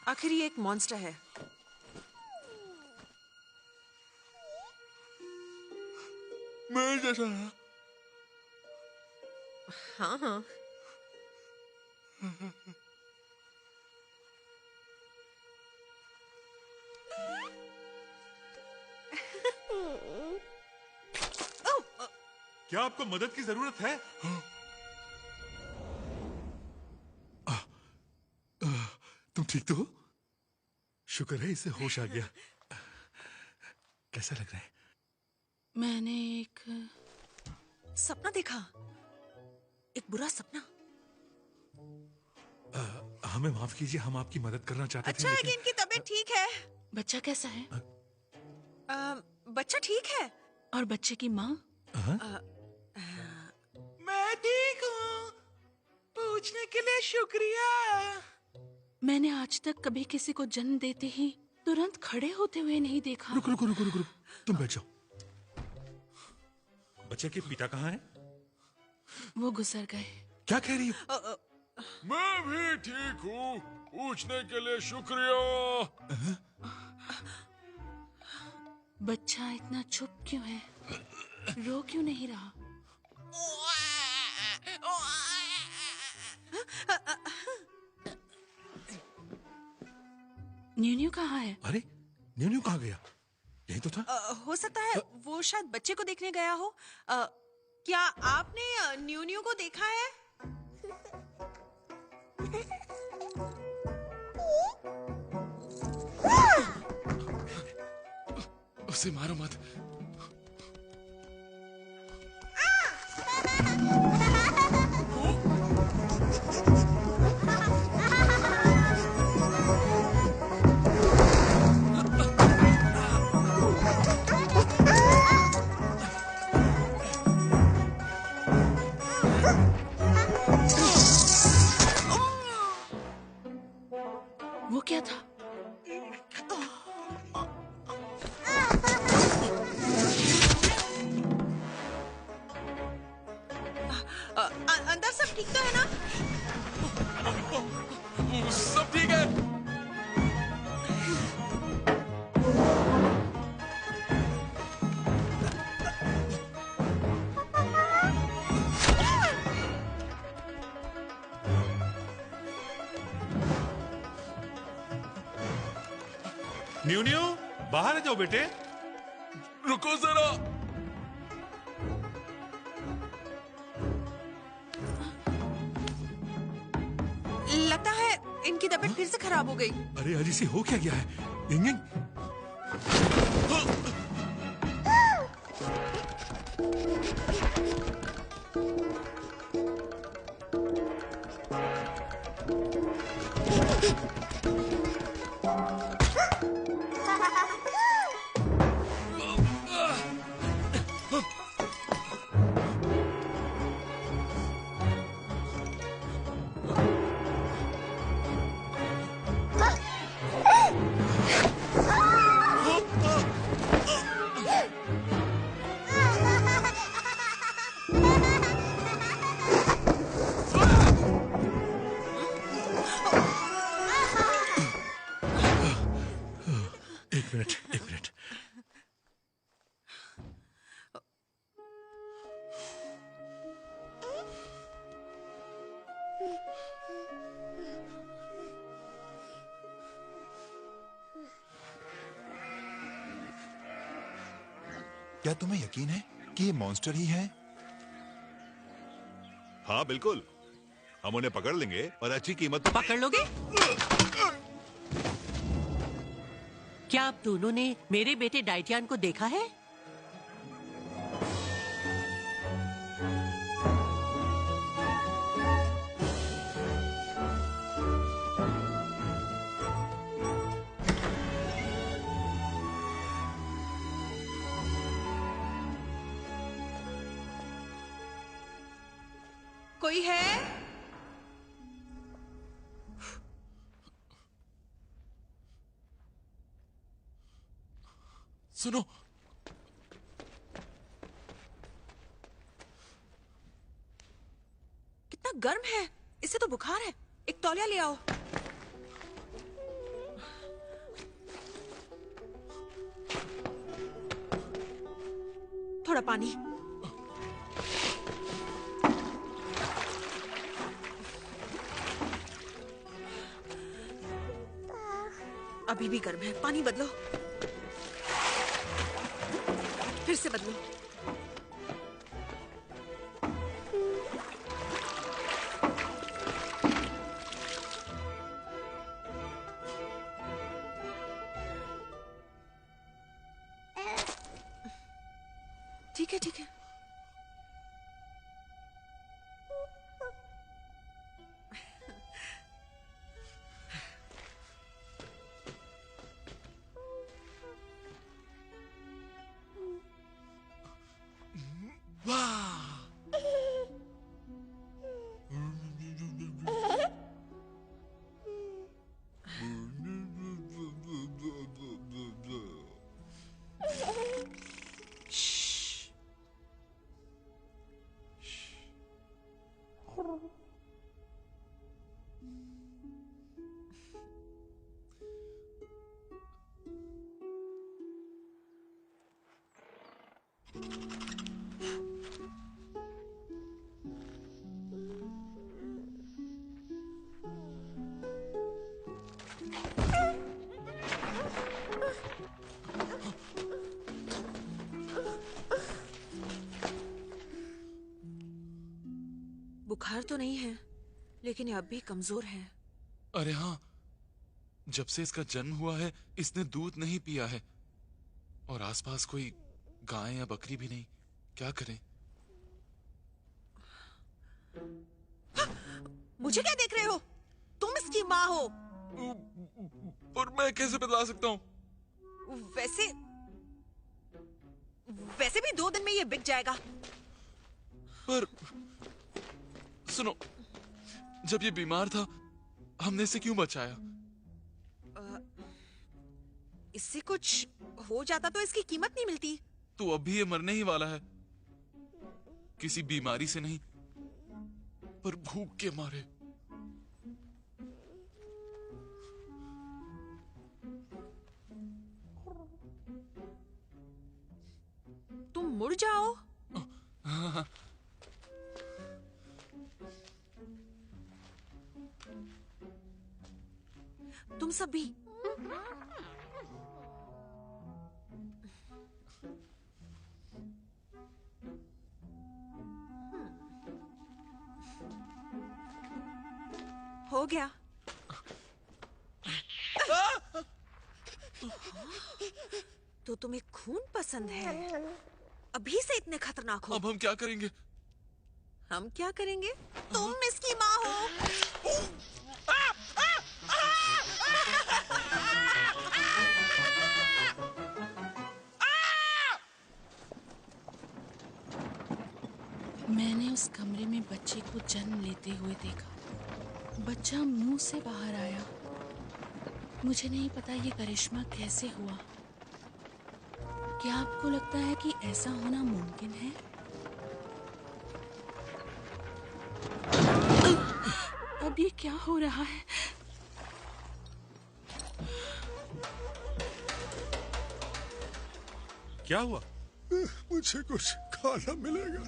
H: आखिर ये एक मॉन्स्टर है।
D: मैं जैसा।
H: हाँ हाँ।
N: क्या आपको मदद की जरूरत है? तुम ठीक तो हो? शुक्र है इसे होश आ गया। कैसा लग रहा है?
L: मैंने एक
H: सपना देखा, एक बुरा सपना।
N: हमें माफ कीजिए, हम आपकी मदद करना चाहते थे।
H: अच्छा है कि इनकी तबीयत ठीक है।
L: बच्चा कैसा है?
H: बच्चा ठीक है।
L: और बच्चे की माँ?
I: मैं ठीक हूँ, पूछने के लिए शुक्रिया।
L: मैंने आज तक कभी किसी को जन्म देते ही तुरंत खड़े होते हुए नहीं देखा।
N: रुक, तुम बैठ जाओ। बच्चे के पिता कहाँ हैं?
L: वो गुजर गए।
N: क्या कह रही हो?
P: मैं भी ठीक हूँ, पूछने के लिए शुक्रिया।
L: बच्चा इतना चुप क्यों है? रो क्यों नहीं रहा? न्यू कहाँ है?
N: अरे न्यू कहाँ गया? यही तो था।
H: हो सकता है वो शायद बच्चे को देखने गया हो। क्या आपने न्यू को देखा है?
D: उसे मारो मत।
L: वो क्या था?
H: अंदर सब ठीक तो है ना?
D: सब ठीक है।
N: न्यू बाहर आ जाओ बेटे।
P: रुको जरा।
H: लगता है इनकी तबीयत फिर से खराब हो गई।
N: अरे अजी से हो क्या गया है? यिंग
Q: क्या तुम्हें यकीन है कि ये मॉन्स्टर ही है?
R: हाँ बिल्कुल, हम उन्हें पकड़ लेंगे और अच्छी कीमत
F: पकड़ लोगे? क्या आप दोनों ने मेरे बेटे डाइटियान को देखा है?
H: कोई है?
D: सुनो,
H: कितना गर्म है, इससे तो बुखार है। एक तौलिया ले आओ। थोड़ा पानी। अभी भी गर्म है, पानी बदलो। फिर से बदलो। ठीक है, ठीक है। बुखार तो नहीं है, लेकिन ये अब भी कमजोर है।
D: अरे हाँ, जब से इसका जन्म हुआ है इसने दूध नहीं पिया है और आसपास कोई गाय या बकरी भी नहीं। क्या करें?
H: मुझे क्या देख रहे हो? तुम इसकी माँ हो।
D: और मैं कैसे बता सकता हूँ?
H: वैसे भी 2 दिन में ये बिक जाएगा।
D: पर सुनो, जब ये बीमार था हमने इसे क्यों बचाया?
H: इससे कुछ हो जाता तो इसकी कीमत नहीं मिलती।
D: तो अभी ये मरने ही वाला है, किसी बीमारी से नहीं पर भूख के मारे।
H: तुम मुड़ जाओ। तुम सब भी। हो गया। तो तुम्हें खून पसंद है? अभी से इतने खतरनाक हो।
D: अब हम क्या करेंगे?
H: हम क्या करेंगे? तुम इसकी माँ हो।
L: मैंने उस कमरे में बच्चे को जन्म लेते हुए देखा। बच्चा मुंह से बाहर आया। मुझे नहीं पता ये करिश्मा कैसे हुआ। क्या आपको लगता है कि ऐसा होना मुमकिन है? अब ये क्या हो रहा है?
N: क्या हुआ?
K: मुझे कुछ खाना मिलेगा?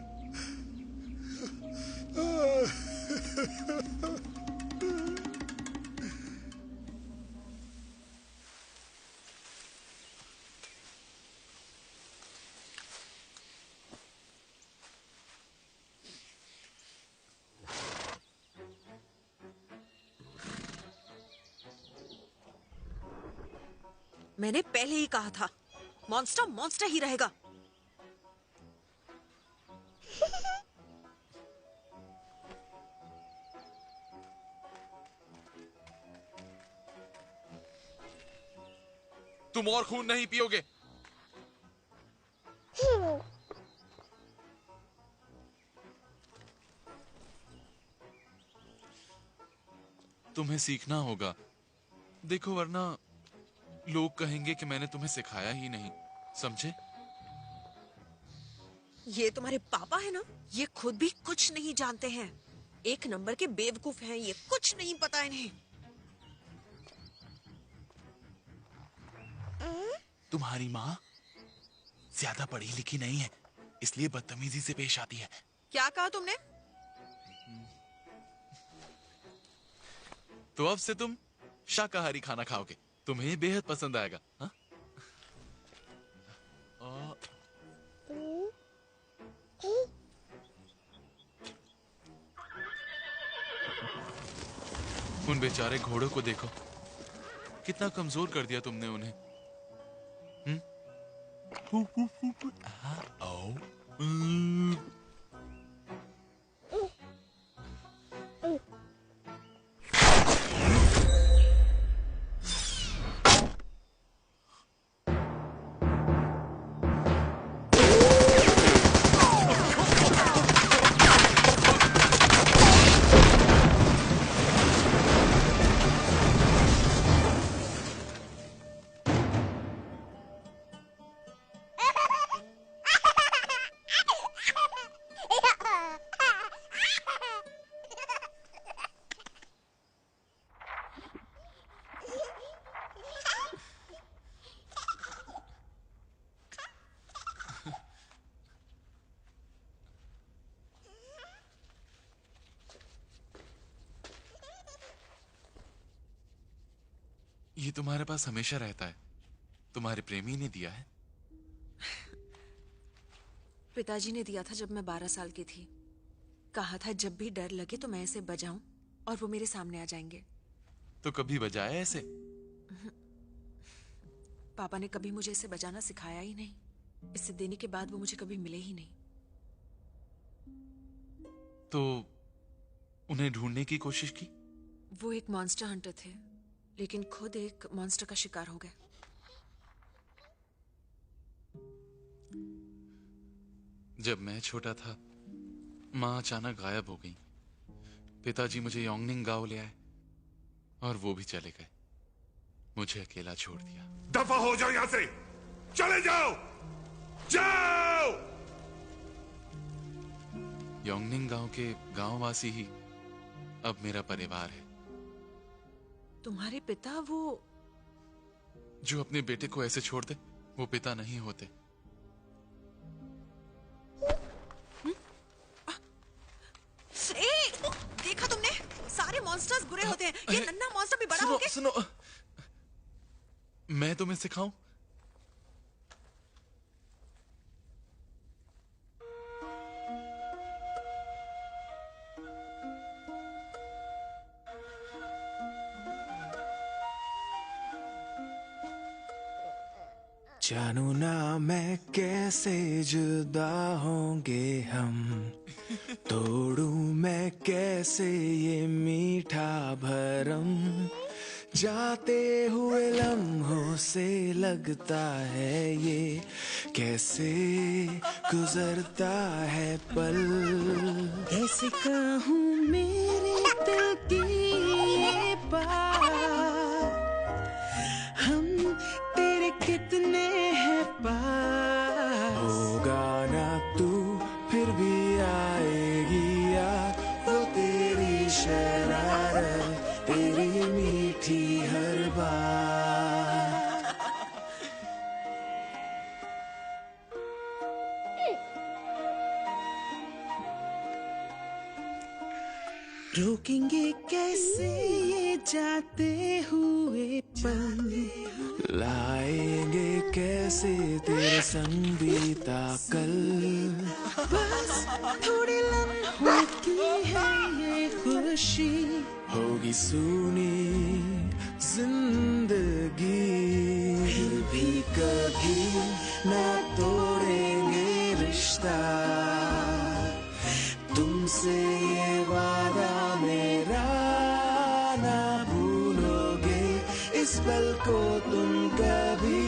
H: मैंने पहले ही कहा था, मॉन्स्टर मॉन्स्टर ही रहेगा।
D: तुम और खून नहीं पियोगे। तुम्हें सीखना होगा, देखो वरना लोग कहेंगे कि मैंने तुम्हें सिखाया ही नहीं, समझे?
H: ये तुम्हारे पापा है ना, ये खुद भी कुछ नहीं जानते हैं। एक नंबर के बेवकूफ हैं ये, कुछ नहीं पता इन्हें।
D: तुम्हारी माँ ज्यादा पढ़ी लिखी नहीं है, इसलिए बदतमीजी से पेश आती है।
H: क्या कहा तुमने?
D: तो अब से तुम शाकाहारी खाना खाओगे, तुम्हें बेहद पसंद आएगा। हाँ? उन बेचारे घोड़ों को देखो, कितना कमजोर कर दिया तुमने उन्हें। ये तुम्हारे पास हमेशा रहता है, तुम्हारे प्रेमी ने दिया है।
H: पिताजी ने दिया था जब मैं 12 साल की थी। कहा था जब भी डर लगे तो मैं इसे बजाऊं और वो मेरे सामने आ जाएंगे।
D: तो कभी बजाया ऐसे?
H: पापा ने कभी मुझे इसे बजाना सिखाया ही नहीं। इसे देने के बाद वो मुझे कभी मिले ही नहीं।
D: तो उन्हें ढूंढने की कोशिश की?
H: वो एक मॉन्स्टर हंटर थे, लेकिन खुद एक मॉन्स्टर का शिकार हो गए।
D: जब मैं छोटा था, माँ अचानक गायब हो गई। पिताजी मुझे योंगनिंग गांव ले आए और वो भी चले गए, मुझे अकेला छोड़ दिया।
R: दफा हो जाओ यहां से, चले जाओ, जाओ।
D: योंगनिंग गांव के गांववासी ही अब मेरा परिवार है।
H: तुम्हारे पिता वो
D: जो अपने बेटे को ऐसे छोड़ दे, वो पिता नहीं होते।
H: देखा तुमने? सारे मॉन्स्टर्स बुरे होते हैं, ये नन्हा मॉन्स्टर भी बड़ा हो गया।
D: सुनो, मैं तुम्हें सिखाऊं?
J: जानू ना मैं कैसे जुदा होंगे हम, तोड़ू मैं कैसे ये मीठा भरम, जाते हुए लम्हों से लगता है ये कैसे गुजरता है पल।
I: कैसे कहूँ मेरे दिल की ये बात, हम तेरे कितने हैं पास।
J: होगा ना तू फिर भी आएगी याद, वो तेरी शरारत, तेरी मीठी हर बात।
I: रोकेंगे कैसे ये जाते हुए पल,
J: लाएंगे कैसे तेरे संग बीता कल।
I: बस थोड़े लम्हों की है ये खुशी,
J: होगी सुनी जिंदगी फिर भी कभी ना तोड़ेंगे रिश्ता, तुमसे ये वादा मेरा ना भूलोगे, इस पल को तुम कभी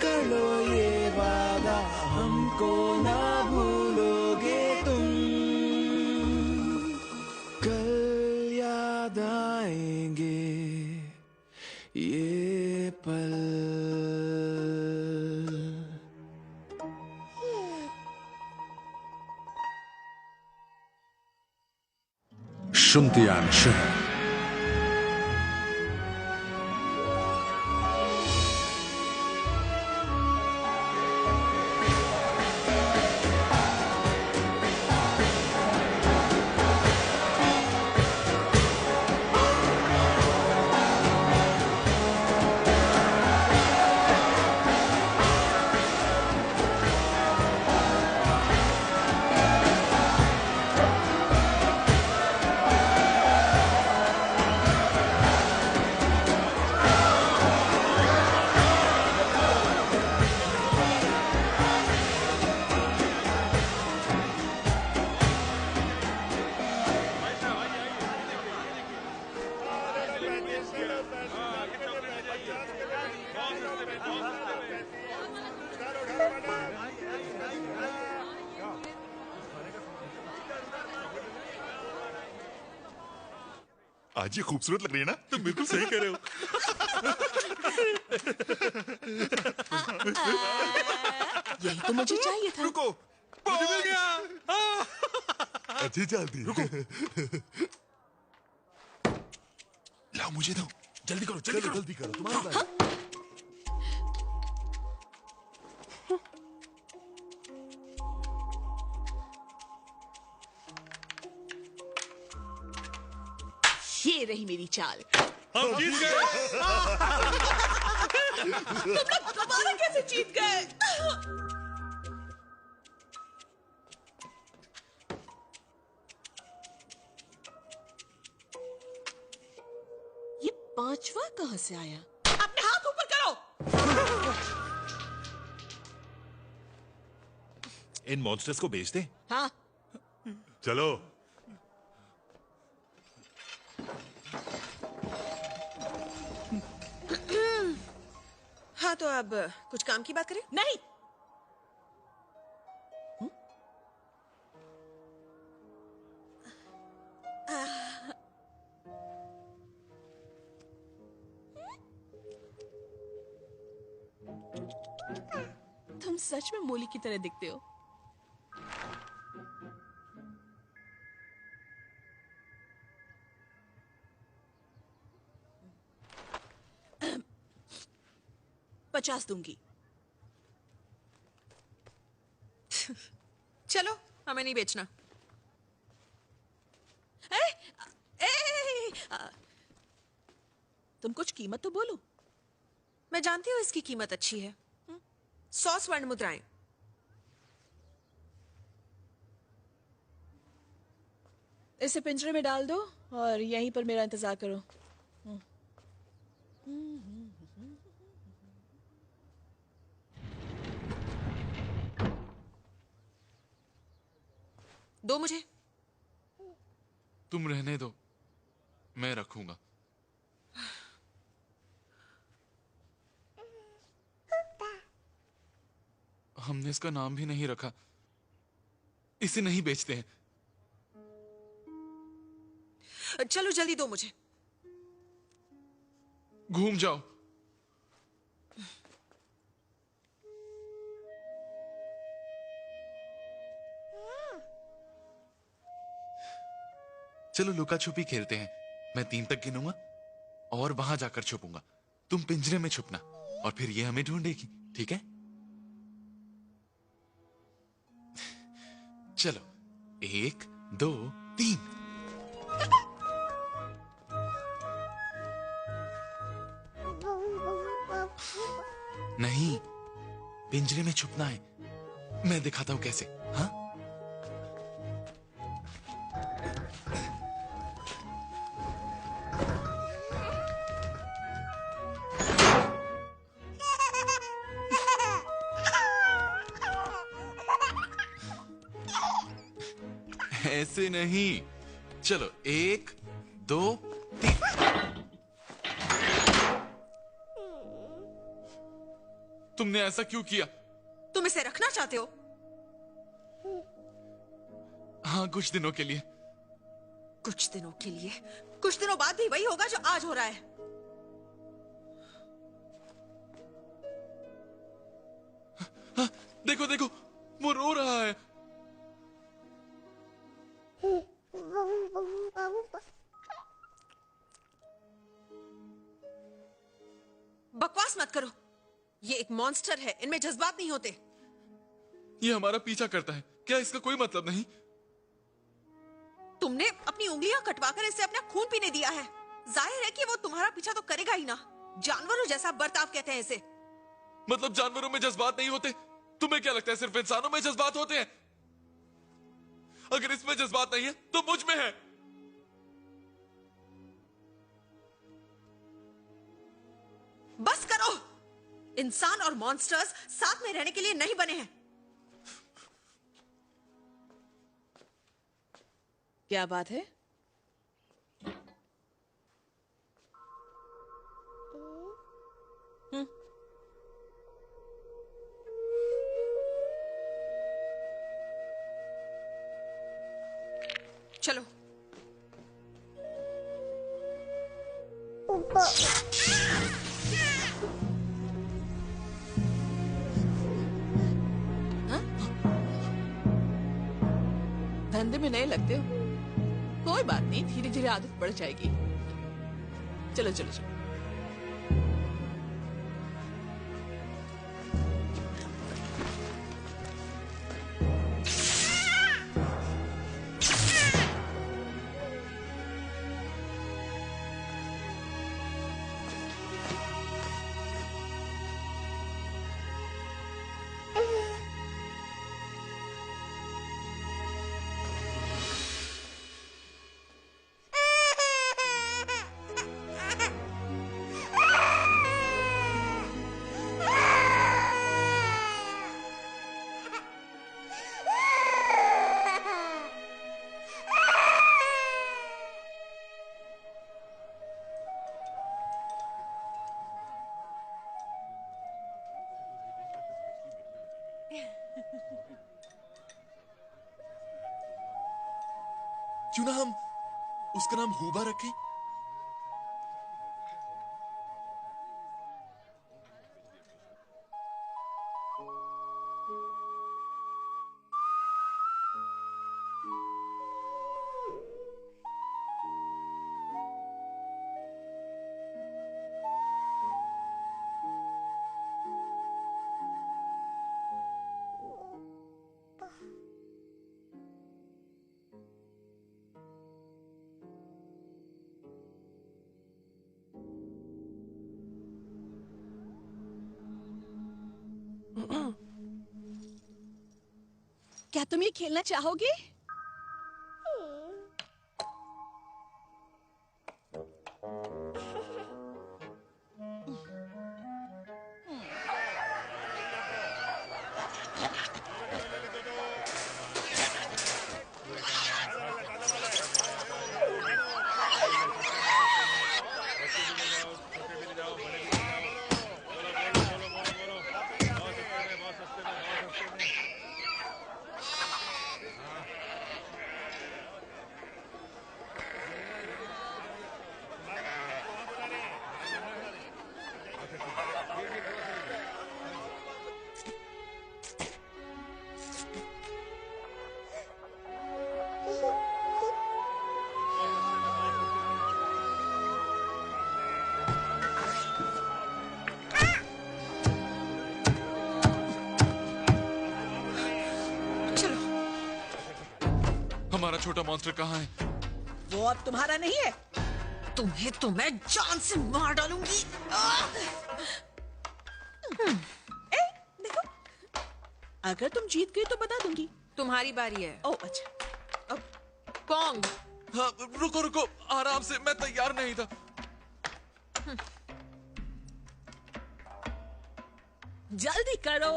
J: कर लो ये वादा, हमको ना भूलोगे तुम। कल याद आएंगे ये पल।
A: शुन्तियान शहर।
R: आज ये खूबसूरत लग रही है ना? तुम बिल्कुल सही कह रहे हो।
L: यही तो मुझे चाहिए था।
R: रुको, मुझे मिल गया। अच्छी चलती। रुको, लाओ मुझे दो। जल्दी करो, जल्दी करो, तुम्हारी बारी।
L: ये रही मेरी चाल।
C: हम जीत गए।
E: तुम लोग दोबारा कैसे जीत गए?
L: ये पांचवा कहां से आया?
E: अपने हाथ ऊपर करो।
R: इन मॉन्स्टर्स को बेच दे।
E: हाँ।
R: चलो।
H: हाँ, तो अब कुछ काम की बात करें?
E: नहीं।
L: तुम सच में मोली की तरह दिखते हो।
E: $50 दूंगी।
H: चलो, हमें नहीं बेचना।
E: तुम कुछ कीमत तो बोलो।
H: मैं जानती हूँ इसकी कीमत अच्छी है। 100 स्वर्ण मुद्राएं।
L: इसे पिंजरे में डाल दो और यहीं पर मेरा इंतजार करो।
H: दो मुझे।
D: तुम रहने दो, मैं रखूंगा। हमने इसका नाम भी नहीं रखा। इसे नहीं बेचते हैं।
H: चलो जल्दी दो मुझे।
D: घूम जाओ। चलो लुका छुपी खेलते हैं। मैं 3 तक गिनूंगा और वहां जाकर छुपूंगा। तुम पिंजरे में छुपना और फिर ये हमें ढूंढेगी, ठीक है? चलो 1 2 3। नहीं, पिंजरे में छुपना है। मैं दिखाता हूं कैसे। हाँ, ऐसे नहीं। चलो 1 2 3। तुमने ऐसा क्यों किया?
H: तुम इसे रखना चाहते हो?
D: हाँ, कुछ दिनों के लिए।
H: कुछ दिनों के लिए? कुछ दिनों बाद भी वही होगा जो आज हो रहा है।
D: हाँ, देखो देखो, वो रो रहा है।
H: बकवास मत करो। ये एक मॉन्स्टर है, इनमें जज्बात नहीं होते।
D: ये हमारा पीछा करता है, क्या इसका कोई मतलब नहीं?
H: तुमने अपनी उंगलियां कटवाकर इसे अपना खून पीने दिया है। जाहिर है कि वो तुम्हारा पीछा तो करेगा ही ना। जानवरों जैसा बर्ताव कहते हैं इसे।
D: मतलब जानवरों में जज्बात नहीं होते? तुम्हें क्या लगता है सिर्फ इंसानों में जज्बात होते हैं? अगर इसमें जज्बात नहीं है तो मुझ में है।
H: बस करो। इंसान और मॉन्स्टर्स साथ में रहने के लिए नहीं बने हैं।
E: क्या बात है?
H: चलो।
L: धंधे में नए लगते हो? कोई बात नहीं, धीरे धीरे आदत पड़ जाएगी। चलो चलो चलो।
D: क्यों ना हम उसका नाम हूबा रखें?
L: क्या तुम ये खेलना चाहोगे?
D: हमारा छोटा मॉन्स्टर कहाँ है?
H: वो अब तुम्हारा नहीं है। तुम्हें तो मैं जान से मार डालूंगी।
L: देखो, अगर तुम जीत गई तो बता दूंगी।
H: तुम्हारी बारी है।
L: ओह अच्छा।
H: अब पोंग।
D: हाँ, रुको रुको, आराम से, मैं तैयार नहीं था।
L: जल्दी करो।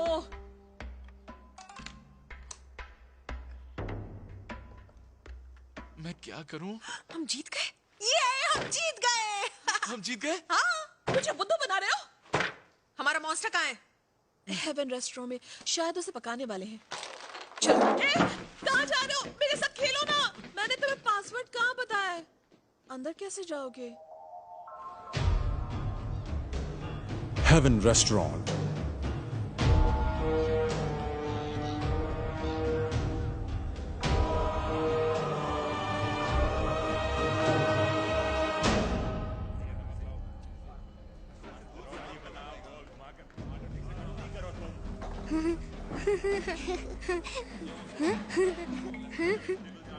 D: मैं क्या करूं?
E: हम जीत गए। ये हम जीत गए।
D: हम जीत गए?
E: हाँ, मुझे बुद्धू बना रहे हो? हमारा मॉन्स्टर कहाँ है?
L: हेवन रेस्टोरेंट में, शायद उसे पकाने वाले हैं। चलो। कहाँ जा रहे हो? मेरे साथ खेलो ना। मैंने तुम्हें पासवर्ड कहाँ बताया है? अंदर कैसे जाओगे?
A: Heaven restaurant.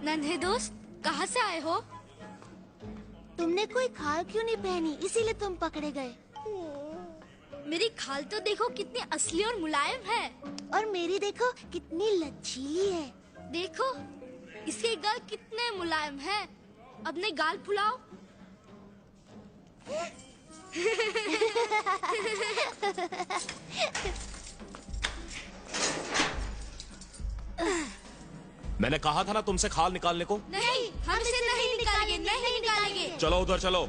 O: नन्हे दोस्त, कहाँ से आए हो? तुमने कोई खाल क्यों नहीं पहनी, इसीलिए तुम पकड़े गए। मेरी खाल तो देखो कितनी असली और मुलायम है, और मेरी देखो कितनी लचीली है। देखो इसके गाल कितने मुलायम हैं। अपने गाल फुलाओ।
S: मैंने कहा था ना तुमसे खाल निकालने को।
O: नहीं, हम इसे नहीं निकालेंगे, नहीं निकालेंगे।
S: चलो उधर चलो।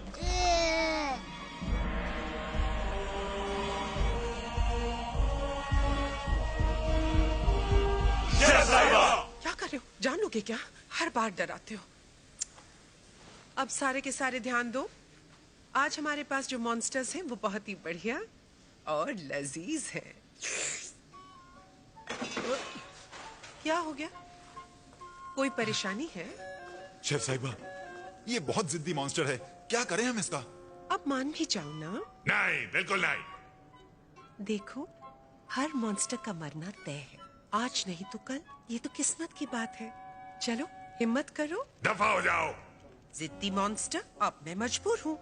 E: क्या कर रहे हो? जान लोगे क्या? हर बार डराते हो। अब सारे के सारे ध्यान दो। आज हमारे पास जो मॉन्स्टर्स हैं वो बहुत ही बढ़िया और लजीज हैं। क्या हो गया? कोई परेशानी है?
Q: शेफ साहिबा, ये बहुत जिद्दी मॉन्स्टर है, क्या करें हम इसका?
E: अब मान भी जाओ ना।
R: नहीं, बिल्कुल नहीं।
E: देखो, हर मॉन्स्टर का मरना तय है। आज नहीं तो कल, ये तो किस्मत की बात है। चलो हिम्मत करो।
R: दफा हो जाओ।
E: जिद्दी मॉन्स्टर, अब मैं मजबूर हूँ।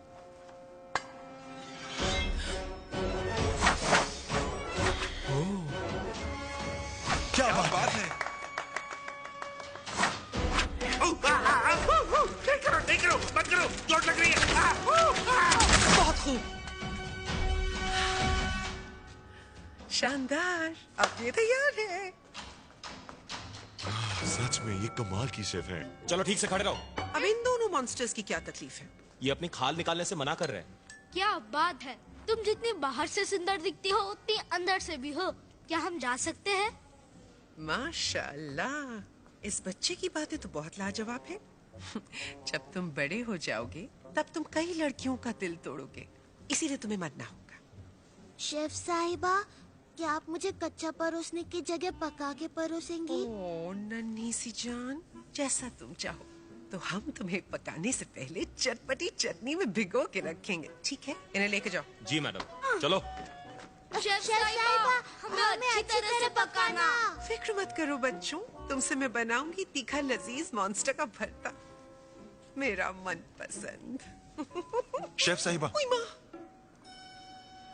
Q: क्या बात है?
B: नहीं करो, मत करो, चोट लग रही है।
E: बहुत खूब, शानदार। अब ये तैयार है।
Q: सच में ये कमाल की शेफ है।
S: चलो ठीक से खड़े रहो।
E: अब इन दोनों मॉन्स्टर्स की क्या तकलीफ है?
S: ये अपनी खाल निकालने से मना कर रहे हैं।
O: क्या बात है, तुम जितनी बाहर से सुंदर दिखती हो उतनी अंदर से भी हो। क्या हम जा सकते हैं?
E: माशाल्लाह, इस बच्चे की बातें तो बहुत लाजवाब है। जब तुम बड़े हो जाओगे तब तुम कई लड़कियों का दिल तोड़ोगे, इसीलिए तुम्हें मरना होगा।
O: शेफ साहिबा, क्या आप मुझे कच्चा परोसने की जगह पका के परोसेंगी?
E: ओह नन्ही सी जान, जैसा तुम चाहो। तो हम तुम्हें पकाने से पहले चटपटी चटनी में भिगो के रखेंगे, ठीक है? इन्हें लेके जाओ।
S: जी मैडम, चलो।
O: शेफ साहिबा, हमें अच्छी तरह से पकाना।
E: फिक्र मत करो बच्चों, तुमसे मैं बनाऊंगी तीखा लजीज मॉन्स्टर का भरता, मेरा मनपसंद।
Q: शेफ साहिबा,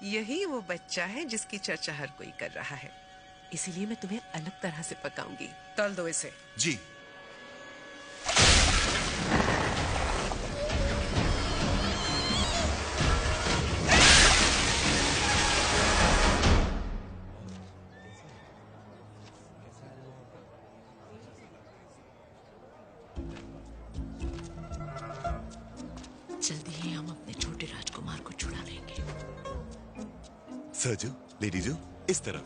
E: यही वो बच्चा है जिसकी चर्चा हर कोई कर रहा है, इसीलिए मैं तुम्हें अलग तरह से पकाऊंगी। तल दो इसे।
Q: जी।
E: जल्दी ही हम अपने छोटे राजकुमार को छुड़ा लेंगे।
Q: सरजू, लेडीजू, इस तरफ।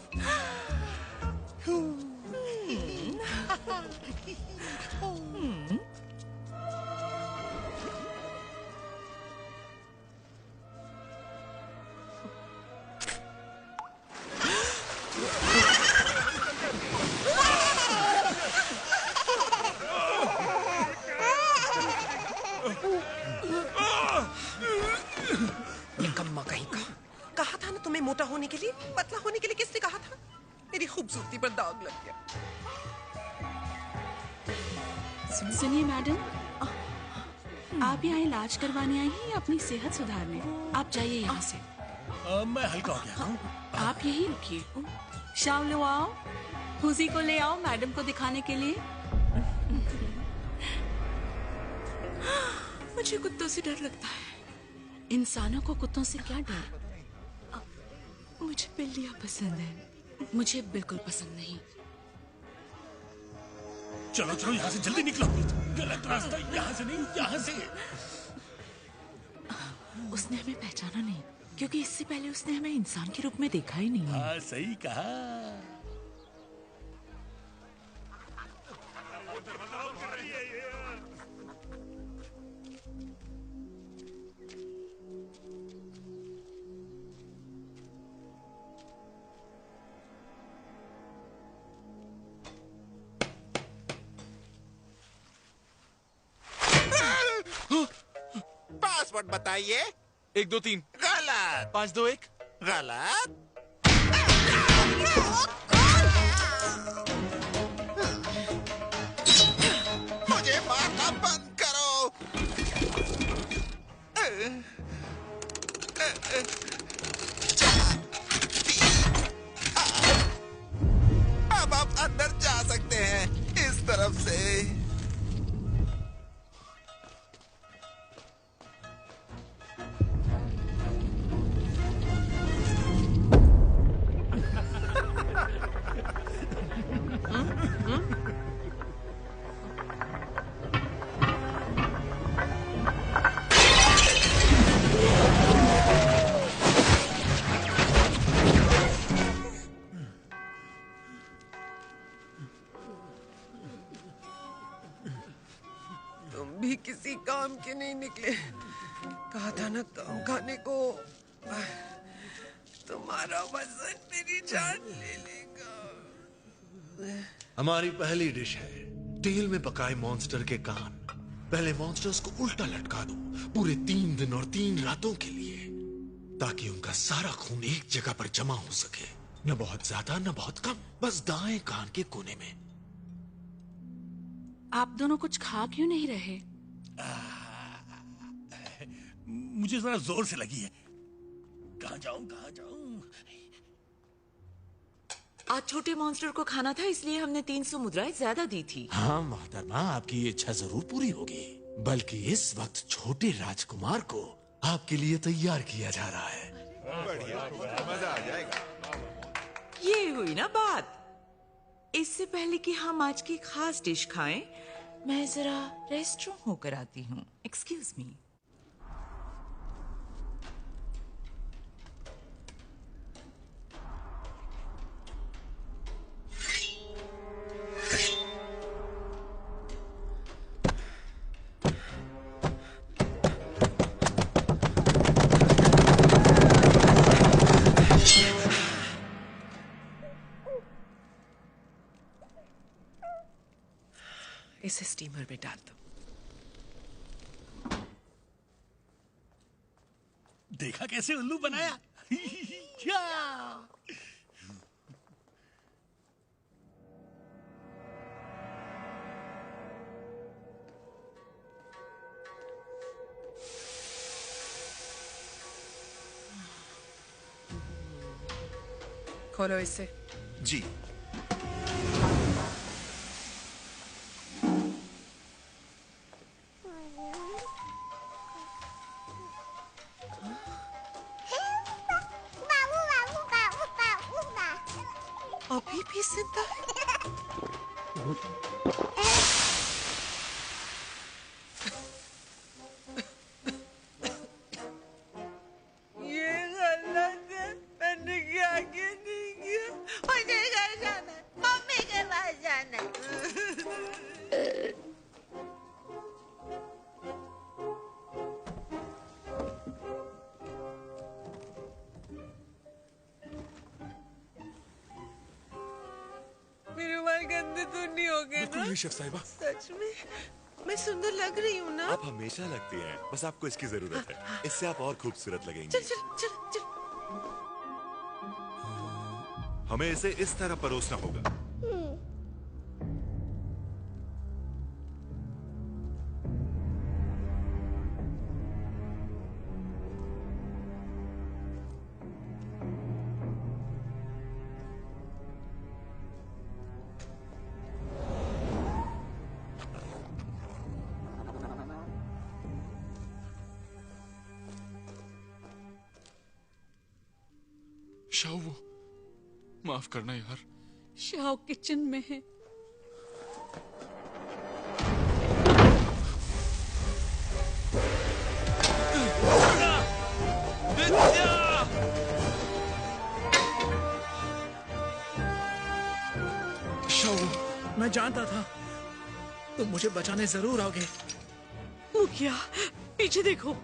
E: निकम्मा कहीं का। कहा था ना तुम्हें मोटा होने के लिए, पतला होने के लिए किसने कहा था? मेरी खूबसूरती पर दाग लग गया।
L: सुनिए मैडम, आप यहाँ इलाज करवाने आई हैं या अपनी सेहत सुधारने? आप जाइए यहाँ से।
B: मैं हल्का हो गया हूँ।
L: आप यही रुकिए। शाम लो आओ, हुजी को ले आओ मैडम को दिखाने के लिए। मुझे कुत्तों से डर लगता है। इंसानों को कुत्तों से क्या डर? मुझे बिल्लियाँ पसंद है। मुझे बिल्कुल पसंद नहीं।
B: चलो चलो यहाँ से जल्दी निकलो। गलत रास्ता, यहाँ से नहीं, यहाँ से।
M: उसने हमें पहचाना नहीं, क्योंकि इससे पहले उसने हमें इंसान के रूप में देखा ही नहीं है।
B: हाँ सही कहा।
T: पासवर्ड बताइए।
S: 1 2 3
T: गलत।
S: 5 2 1
T: गलत। मुझे मारना बंद करो। अब आप अंदर जा सकते हैं इस तरफ से।
E: भी किसी काम के नहीं निकले। कहा था ना काम खाने को। तुम्हारा वजन मेरी जान ले लेगा।
G: हमारी पहली डिश है तेल में पकाए मॉन्स्टर के कान। पहले मॉन्स्टर्स को उल्टा लटका दो पूरे 3 दिन और 3 रातों के लिए, ताकि उनका सारा खून एक जगह पर जमा हो सके। न बहुत ज्यादा न बहुत कम, बस दाएं कान के कोने में।
L: आप दोनों कुछ खा क्यों नहीं रहे?
B: मुझे जरा जोर से लगी है। कहाँ जाऊं कहाँ जाऊं?
M: आज छोटे मॉन्स्टर को खाना था, इसलिए हमने 300 मुद्राएं ज्यादा दी थी।
G: हाँ मोहतरमा, आपकी ये इच्छा जरूर पूरी होगी, बल्कि इस वक्त छोटे राजकुमार को आपके लिए तैयार किया जा रहा है।
Q: बढ़िया, मजा आ जाएगा।
M: ये हुई ना बात। इससे पहले कि हम आज की खास डिश खाएं, मैं जरा रेस्ट रूम होकर आती हूँ। Excuse me.
E: इसे स्टीमर में डाल दो।
B: देखा कैसे उल्लू बनाया?
E: खोलो इसे।
Q: जी।
E: अभी भी जिंदा है? ये गलत है। मैंने क्या किया नहीं किया। मुझे घर जाना है, मम्मी के पास जाना है। मेरे बाल गंदे तो नहीं हो गए
R: बिल्कुल
E: ना?
R: नहीं शेफ साहिबा।
E: सच में मैं सुंदर लग रही हूँ ना?
R: आप हमेशा लगती हैं, बस आपको इसकी जरूरत है। इससे आप और खूबसूरत लगेंगी।
E: चल चल चल चल।
R: हमें इसे इस तरह परोसना होगा।
D: शाओ, वो माफ करना यार।
L: शाओ किचन में है।
C: मैं जानता था तुम मुझे बचाने जरूर आओगे।
M: मुखिया पीछे देखो।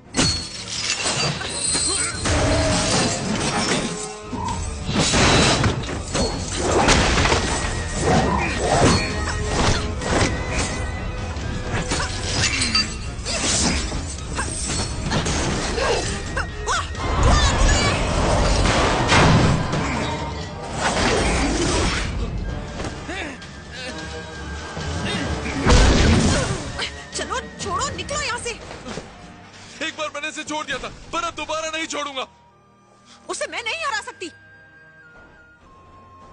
D: एक बार मैंने इसे छोड़ दिया था, पर अब दोबारा नहीं छोड़ूंगा।
H: उसे मैं नहीं हरा सकती।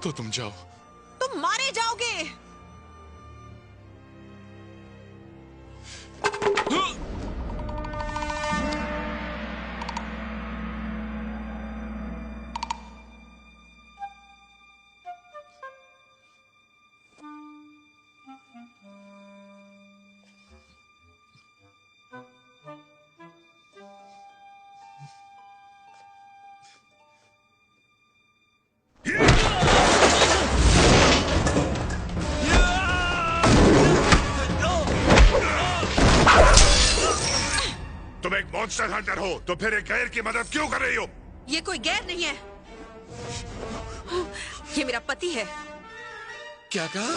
D: तो तुम जाओ।
H: तुम मारे जाओगे।
R: तुम एक मॉन्स्टर हंटर हो तो फिर एक गैर की मदद क्यों कर रही हो?
H: ये कोई गैर नहीं है, ये मेरा पति है।
D: क्या कहा?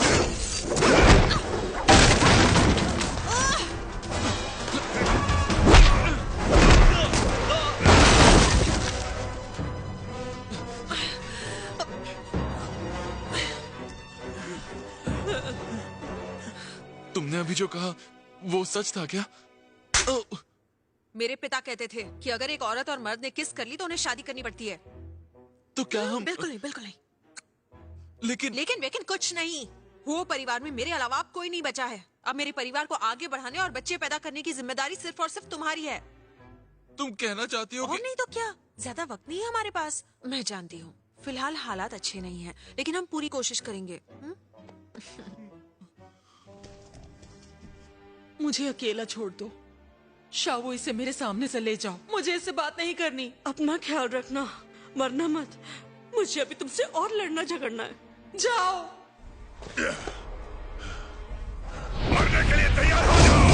D: तुमने अभी जो कहा वो सच था क्या?
H: मेरे पिता कहते थे कि अगर एक औरत और मर्द ने किस कर ली तो उन्हें शादी करनी पड़ती है।
D: तो क्या हम?
H: बिल्कुल नहीं, बिल्कुल नहीं।
D: लेकिन
H: कुछ नहीं। वो परिवार में मेरे अलावा अब कोई नहीं बचा है। अब मेरे परिवार को आगे बढ़ाने और बच्चे पैदा करने की जिम्मेदारी सिर्फ और सिर्फ तुम्हारी है।
D: तुम कहना चाहती हो
H: और नहीं तो क्या, ज्यादा वक्त नहीं है हमारे पास। मैं जानती हूँ फिलहाल हालात अच्छे नहीं हैं, लेकिन हम पूरी कोशिश करेंगे।
M: मुझे अकेला छोड़ दो। शावो, इसे मेरे सामने से ले जाओ। मुझे इससे बात नहीं करनी। अपना ख्याल रखना, मरना मत। मुझे अभी तुमसे और लड़ना झगड़ना है। जाओ।
R: मरने के लिए तैयार हो जाओ।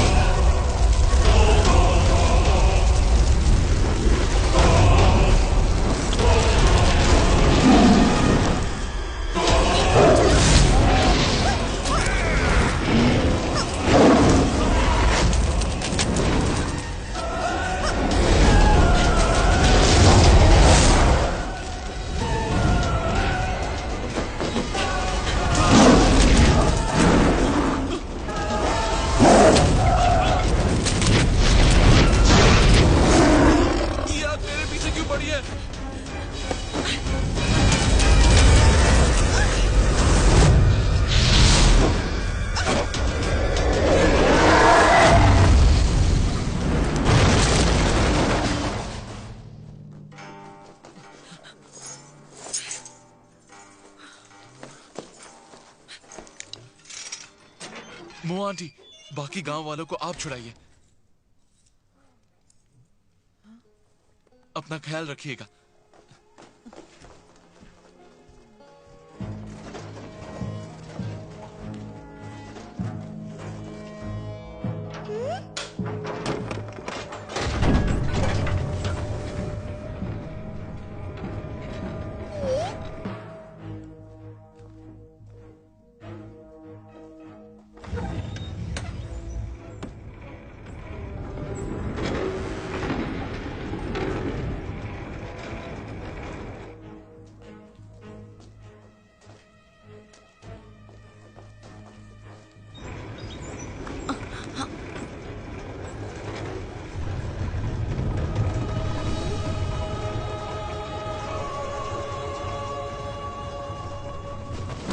D: मो आंटी, बाकी गांव वालों को आप छुड़ाइए। अपना ख्याल रखिएगा।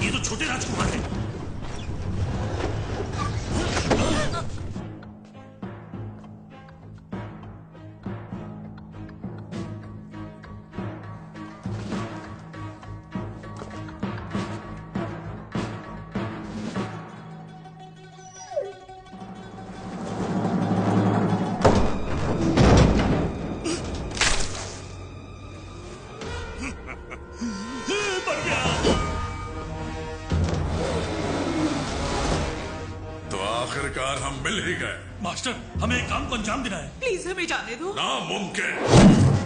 B: ये तो छोटे राजकुमार हैं।
C: ही गए। मास्टर, हमें एक काम को अंजाम देना है।
F: प्लीज हमें जाने दो।
C: नामुमकिन।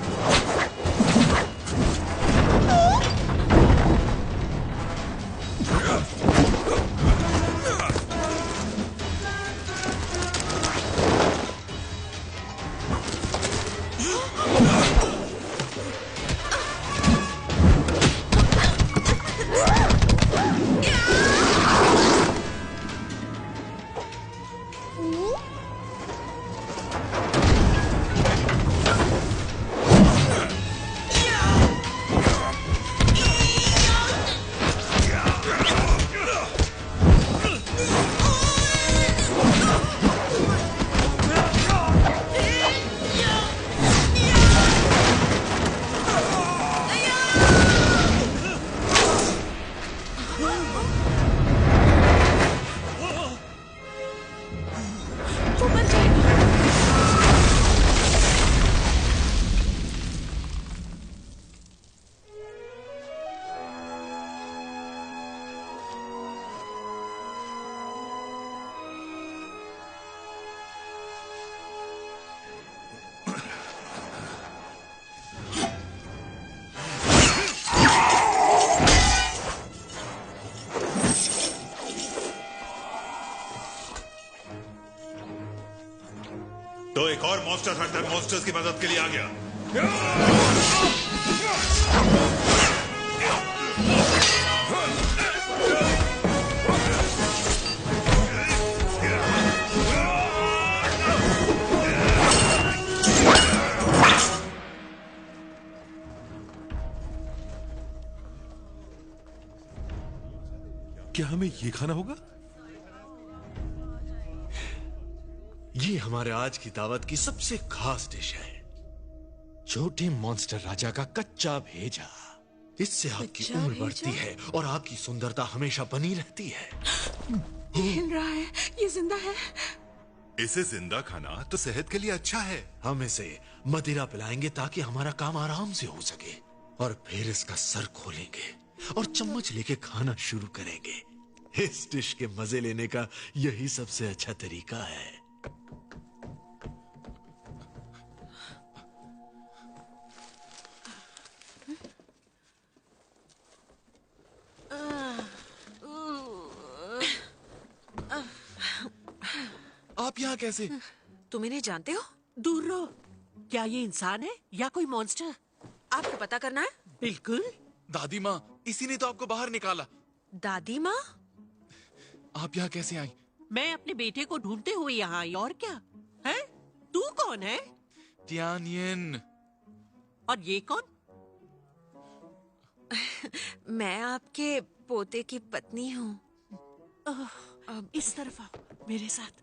R: तो एक और मॉन्स्टर हंटर मॉन्स्टर्स की मदद के लिए आ गया।
N: क्या हमें ये खाना होगा?
G: ये हमारे आज की दावत की सबसे खास डिश है, छोटे मॉन्स्टर राजा का कच्चा भेजा। इससे आपकी उम्र बढ़ती है और आपकी सुंदरता हमेशा बनी रहती है।
L: ये हिल रहा है, ये जिंदा है।
R: इसे जिंदा खाना तो सेहत के लिए अच्छा है।
G: हम इसे मदिरा पिलाएंगे ताकि हमारा काम आराम से हो सके, और फिर इसका सर खोलेंगे और चम्मच लेके खाना शुरू करेंगे। इस डिश के मजे लेने का यही सबसे अच्छा तरीका है।
D: आप यहाँ कैसे?
H: तुम इन्हें जानते हो?
F: दूर रहो। क्या ये इंसान है या कोई मॉन्स्टर?
H: आपको पता करना है?
F: बिल्कुल।
D: दादी माँ, इसी ने तो आपको बाहर निकाला।
H: दादी माँ?
D: आप यहाँ कैसे आई?
F: मैं अपने बेटे को ढूंढते हुए यहाँ आई, और क्या है? तू कौन है?
D: तियानियन।
F: और ये कौन?
H: मैं आपके पोते की पत्नी हूँ।
F: अब इस तरफ आओ मेरे साथ।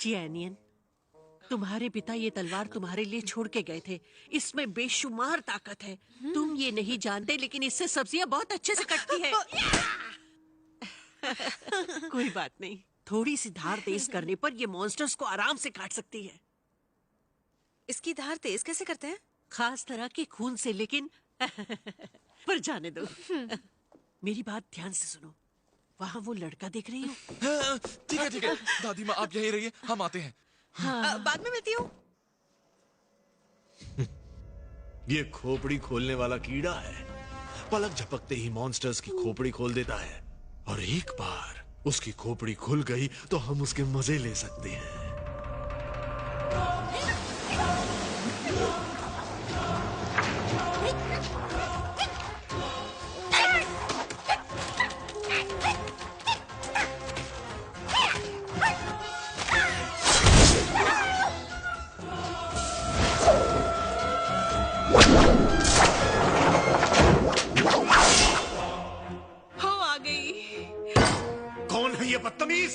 F: टियानियन, तुम्हारे पिता ये तलवार तुम्हारे लिए छोड़ के गए थे। इसमें बेशुमार ताकत है। तुम ये नहीं जानते, लेकिन इससे सब्जियां बहुत अच्छे से कटती है। कोई बात नहीं, थोड़ी सी धार तेज करने पर ये मॉन्स्टर्स को आराम से काट सकती है।
H: इसकी धार तेज कैसे करते हैं?
F: खास तरह के खून से, लेकिन पर जाने दो। मेरी बात ध्यान से सुनो। वहाँ वो लड़का देख रही हो?
D: ठीक है ठीक है, दादी माँ आप यहीं रहिए, हम आते हैं।
H: बाद में मिलती हूँ।
G: ये खोपड़ी खोलने वाला कीड़ा है। पलक झपकते ही मॉन्स्टर्स की खोपड़ी खोल देता है, और एक बार उसकी खोपड़ी खुल गई तो हम उसके मजे ले सकते हैं।
R: बदतमीज।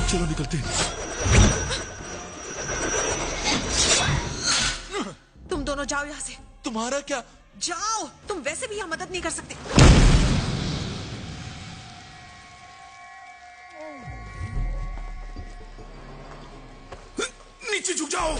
N: चलो निकलते हैं।
H: दोनों जाओ यहाँ से।
G: तुम्हारा क्या?
H: जाओ, तुम वैसे भी यहाँ मदद नहीं कर सकते।
R: नीचे झुक जाओ।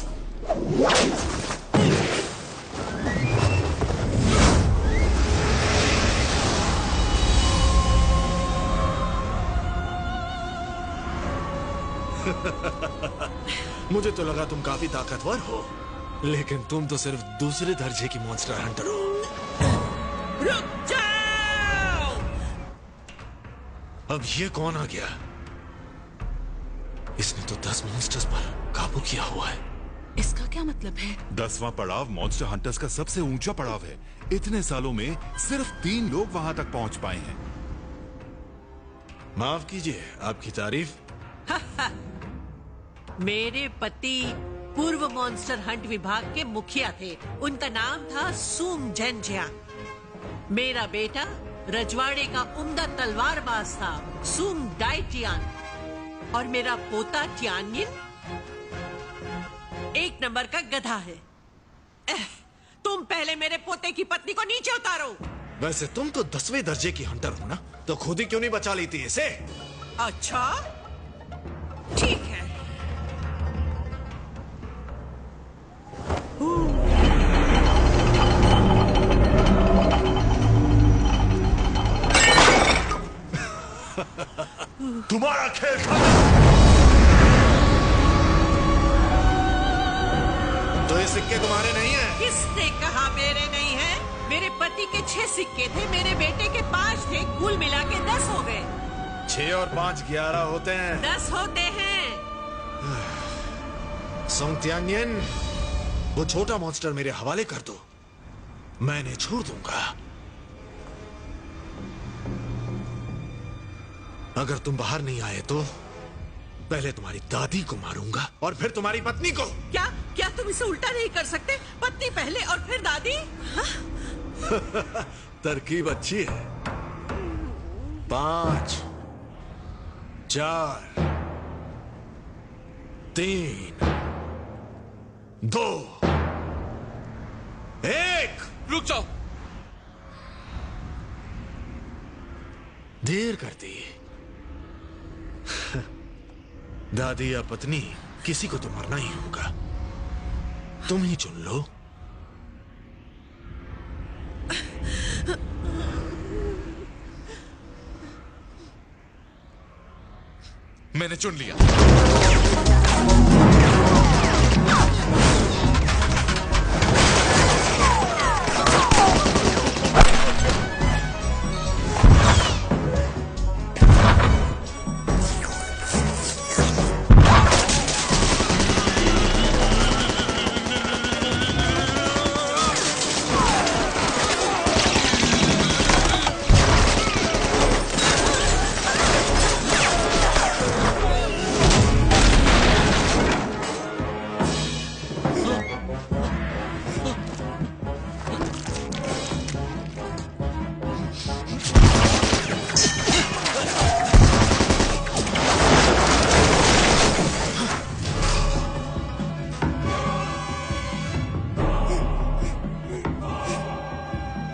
G: मुझे तो लगा तुम काफी ताकतवर हो, लेकिन तुम तो सिर्फ दूसरे दर्जे की मॉन्स्टर हंटर हो।
M: रुक जाओ!
G: अब ये कौन आ गया? इसने तो 10 मॉन्स्टर्स पर काबू किया हुआ है।
L: इसका क्या मतलब है?
R: 10वां पड़ाव मॉन्स्टर हंटर्स का सबसे ऊंचा पड़ाव है। इतने सालों में सिर्फ 3 लोग वहां तक पहुंच पाए हैं।
G: माफ कीजिए, आपकी तारीफ।
F: मेरे पति पूर्व मॉन्स्टर हंट विभाग के मुखिया थे। उनका नाम था सूंग झंझिया। मेरा बेटा रजवाड़े का उम्दा तलवारबाज था, सूंग डाइटियान। और मेरा पोता टियानिन 1 नंबर का गधा है। तुम पहले मेरे पोते की पत्नी को नीचे उतारो।
G: वैसे तुम तो 10वें दर्जे की हंटर हो ना, तो खुद ही क्यों नहीं बचा लेती इसे?
F: अच्छा, ठीक है।
R: तुम्हारा खेल
G: तो ये सिक्के तुम्हारे नहीं हैं?
F: किसने कहा मेरे नहीं है? मेरे पति के 6 सिक्के थे, मेरे बेटे के 5 थे, कुल मिला के 10 हो गए।
G: 6 और 5 11 होते हैं।
F: 10 होते हैं।
G: सोंग तियानियन, वो छोटा मॉन्स्टर मेरे हवाले कर दो, मैं इन्हें छोड़ दूंगा। अगर तुम बाहर नहीं आए तो पहले तुम्हारी दादी को मारूंगा और फिर तुम्हारी पत्नी को।
F: क्या क्या तुम इसे उल्टा नहीं कर सकते? पत्नी पहले और फिर दादी?
G: तरकीब अच्छी है। 5 4 3 2 1।
C: रुक जाओ।
G: देर कर दी। दादी या पत्नी, किसी को तो मरना ही होगा। तुम ही चुन लो।
D: मैंने चुन लिया।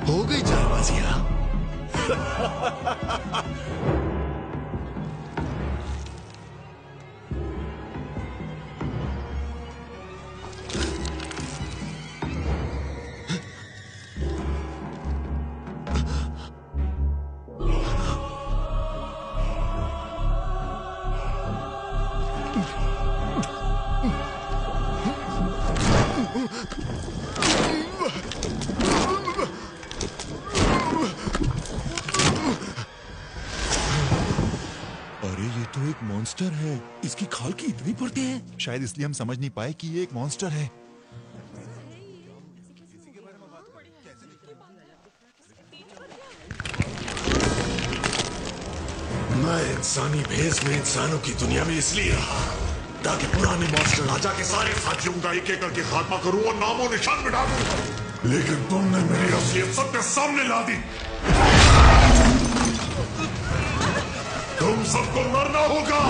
G: हो गई चालबाजियां।
Q: अरे ये तो एक मॉन्स्टर है। इसकी खाल की इतनी पड़ती है, शायद इसलिए हम समझ नहीं पाए कि ये एक मॉन्स्टर है।
G: मैं इंसानी भेष में इंसानों की दुनिया में इसलिए रहा ताकि पुराने मॉन्स्टर राजा के सारे
R: साथियों का एक एक करके खात्मा करूं और नामों निशान मिटा दूं। लेकिन तुमने मेरी असलियत सबके सामने ला दी। तुम सबको मरना होगा।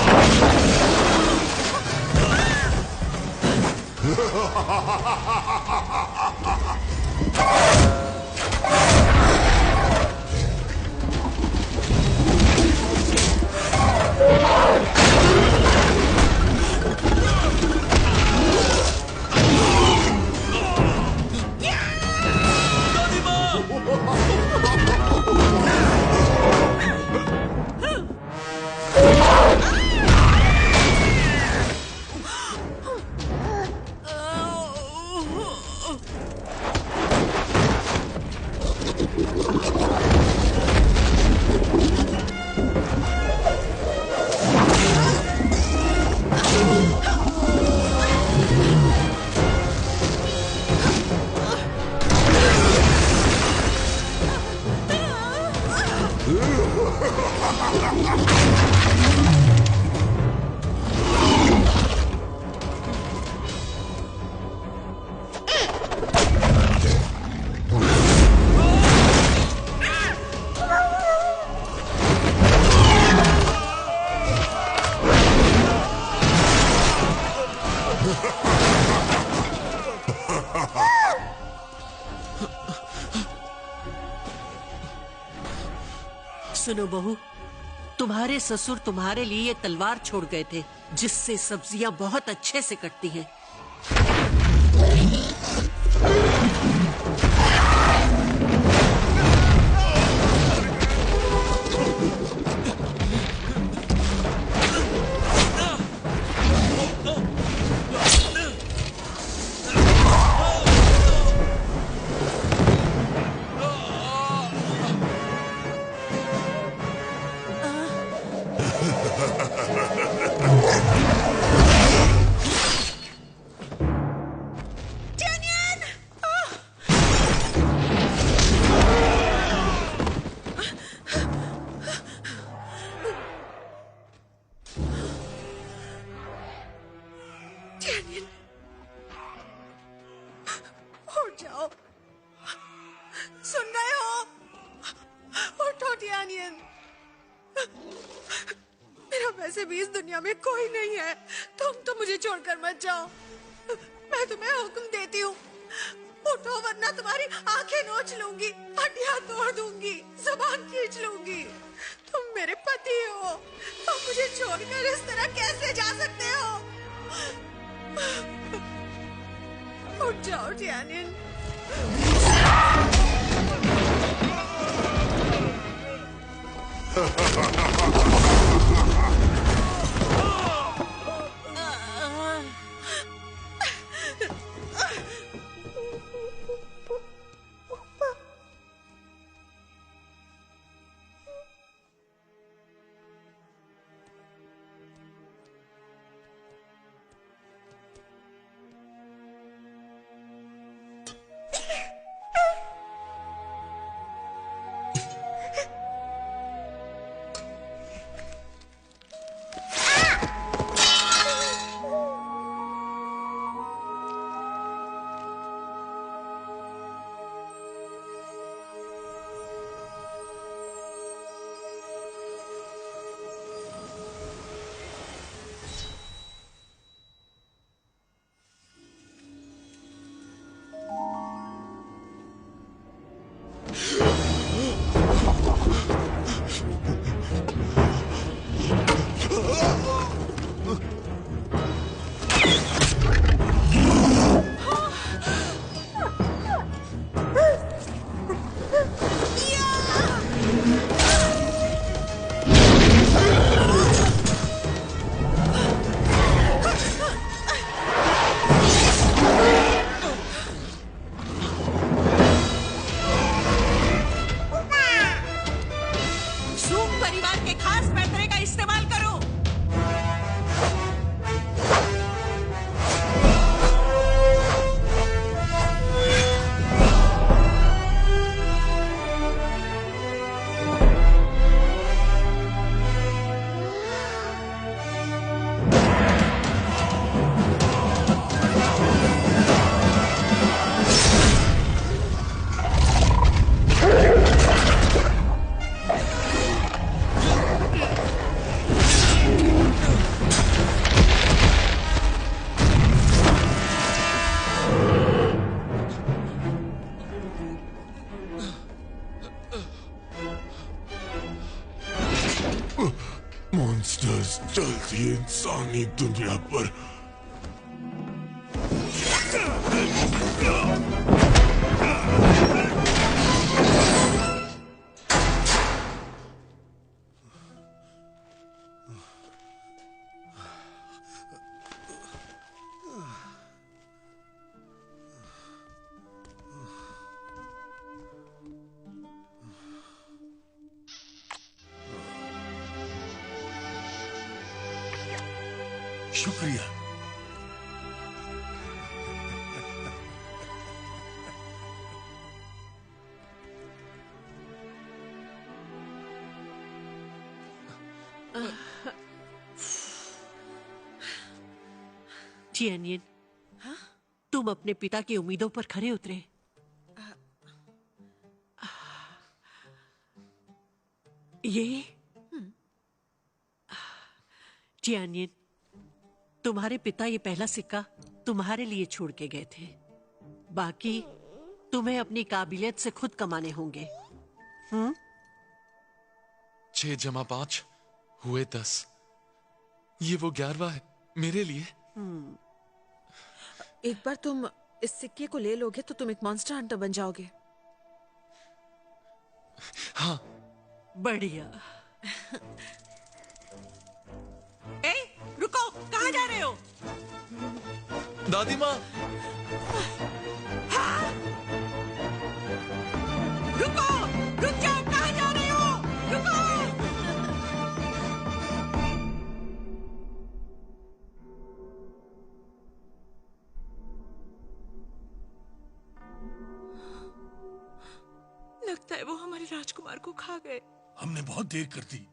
F: सुनो बहू, तुम्हारे ससुर तुम्हारे लिए ये तलवार छोड़ गए थे जिससे सब्जियां बहुत अच्छे से कटती हैं।
E: उठ जाओ, सुन रहे हो? उठो टियानियन। मेरा वैसे भी इस दुनिया में कोई नहीं है, तुम तो मुझे छोड़कर मत जाओ। मैं तुम्हें हुक्म देती हूँ, उठो वरना तुम्हारी आंखें नोच लूंगी, हड्डियां तोड़ दूंगी, जुबान खींच लूंगी। तुम मेरे पति हो, तुम मुझे छोड़कर इस तरह कैसे जा सकते हो? उठ जाओ टियानियन।
P: मॉन्स्टर्स जल्दी इंसानी दुनिया पर
Q: शुक्रिया।
F: जियानियन, तुम अपने पिता की उम्मीदों पर खरे उतरे। ये जियानियन, तुम्हारे पिता ये पहला सिक्का तुम्हारे लिए छोड़ के गए थे, बाकी तुम्हें अपनी काबिलियत से खुद कमाने होंगे।
D: 6 जमा 5 हुए 10। ये वो 11वां है मेरे लिए।
E: एक बार तुम इस सिक्के को ले लोगे तो तुम एक मॉन्स्टर हंटर बन जाओगे।
D: हाँ।
F: बढ़िया। ए, रुको, कहाँ जा रहे हो?
D: दादी माँ।
F: हाँ? रुको, रुक जाओ, कहाँ जा रहे हो? रुको।
L: लगता है वो हमारे राजकुमार को खा गए।
N: हमने बहुत देर कर दी।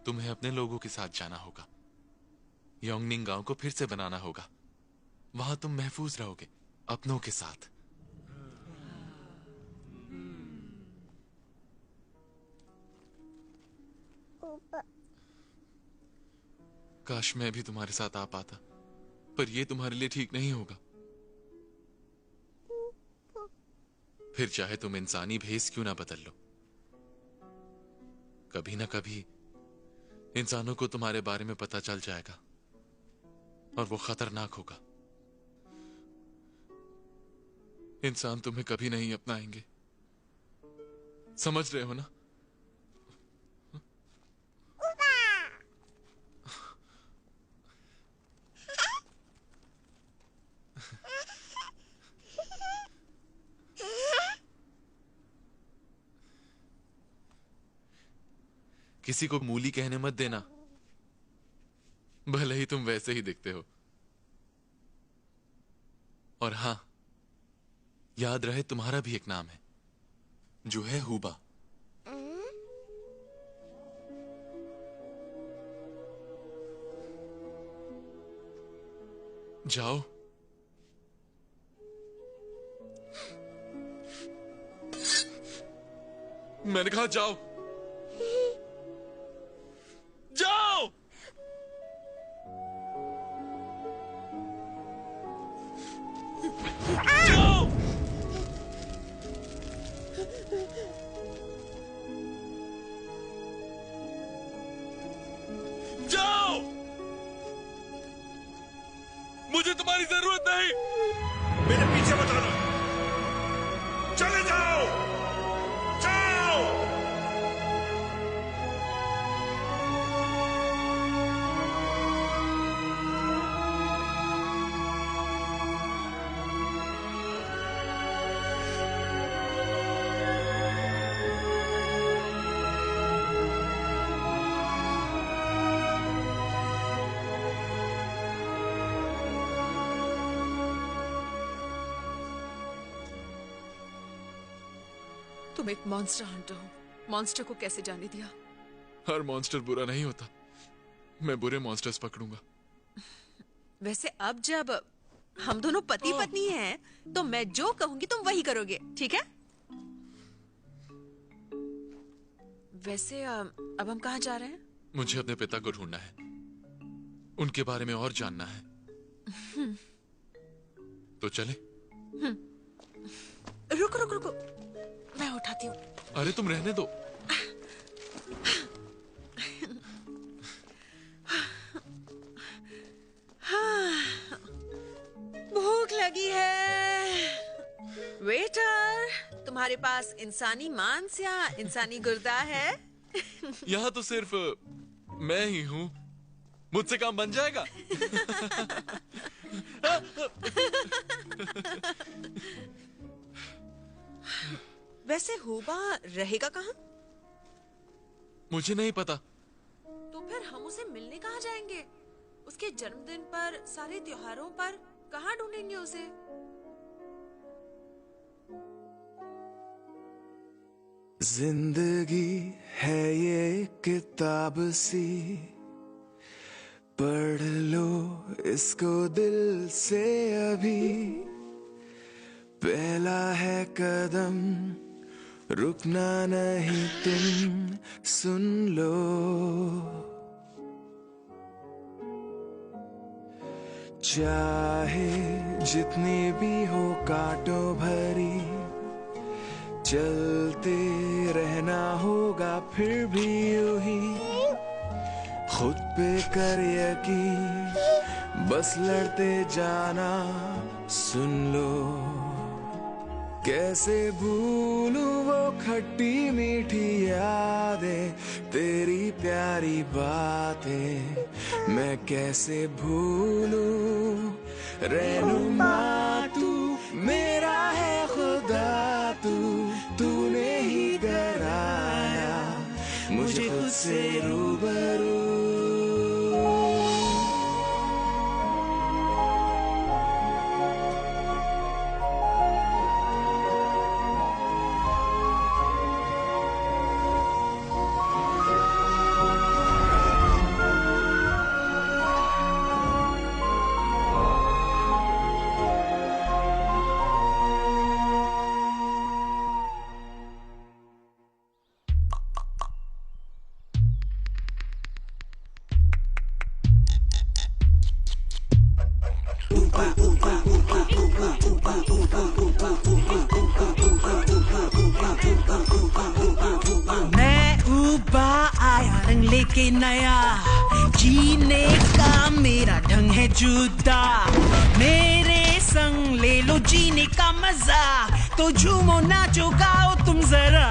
D: तुम्हें अपने लोगों के साथ जाना होगा। योंगनिंग गांव को फिर से बनाना होगा। वहां तुम महफूज रहोगे अपनों के साथ। काश मैं भी तुम्हारे साथ आ पाता, पर यह तुम्हारे लिए ठीक नहीं होगा। फिर चाहे तुम इंसानी भेस क्यों ना बदल लो, कभी ना कभी इंसानों को तुम्हारे बारे में पता चल जाएगा और वो खतरनाक होगा। इंसान तुम्हें कभी नहीं अपनाएंगे, समझ रहे हो ना? किसी को मूली कहने मत देना, भले ही तुम वैसे ही दिखते हो। और हां, याद रहे तुम्हारा भी एक नाम है, जो है हुबा। जाओ। मैंने कहा जाओ। जाओ। जाओ। जाओ। मुझे तुम्हारी जरूरत नहीं।
N: मेरे पीछे मत आना। चले जाओ। जाओ।
E: तुम एक मॉन्स्टर हंटर हो, मॉन्स्टर को कैसे जाने दिया?
D: हर मॉन्स्टर बुरा नहीं होता, मैं बुरे मॉन्स्टर्स पकड़ूंगा।
E: वैसे अब जब हम दोनों पति पत्नी हैं, तो मैं जो कहूंगी तुम वही करोगे, ठीक है? वैसे अब हम कहाँ जा रहे हैं?
D: मुझे अपने पिता को ढूंढना है, उनके बारे में और जानना है। तो चले?
E: रुको रुको रुको, मैं उठाती हूँ।
D: अरे तुम रहने दो।
E: भूख लगी है। वेटर, तुम्हारे पास इंसानी मांस या इंसानी गुर्दा है?
D: यहाँ तो सिर्फ मैं ही हूँ, मुझसे काम बन जाएगा।
E: वैसे हुबा रहेगा कहाँ?
D: मुझे नहीं पता।
E: तो फिर हम उसे मिलने कहाँ जाएंगे? उसके जन्मदिन पर, सारे त्योहारों पर कहाँ ढूंढेंगे उसे?
J: जिंदगी है ये किताब सी, पढ़ लो इसको दिल से अभी, पहला है कदम, रुकना नहीं तुम सुन लो। चाहे जितनी भी हो कांटों भरी, चलते रहना होगा फिर भी यूं ही। खुद पे कर यकीन, बस लड़ते जाना सुन लो। कैसे भूलूं वो खट्टी मीठी यादें, तेरी प्यारी बातें मैं कैसे भूलूं। रहनुमा तू मेरा है खुदा, तूने ही कराया मुझे खुद से रूबरू।
I: लेके नया जीने का मेरा ढंग है जुदा। मेरे संग ले लो जीने का मजा, तो झूमो नाचो गाओ तुम जरा।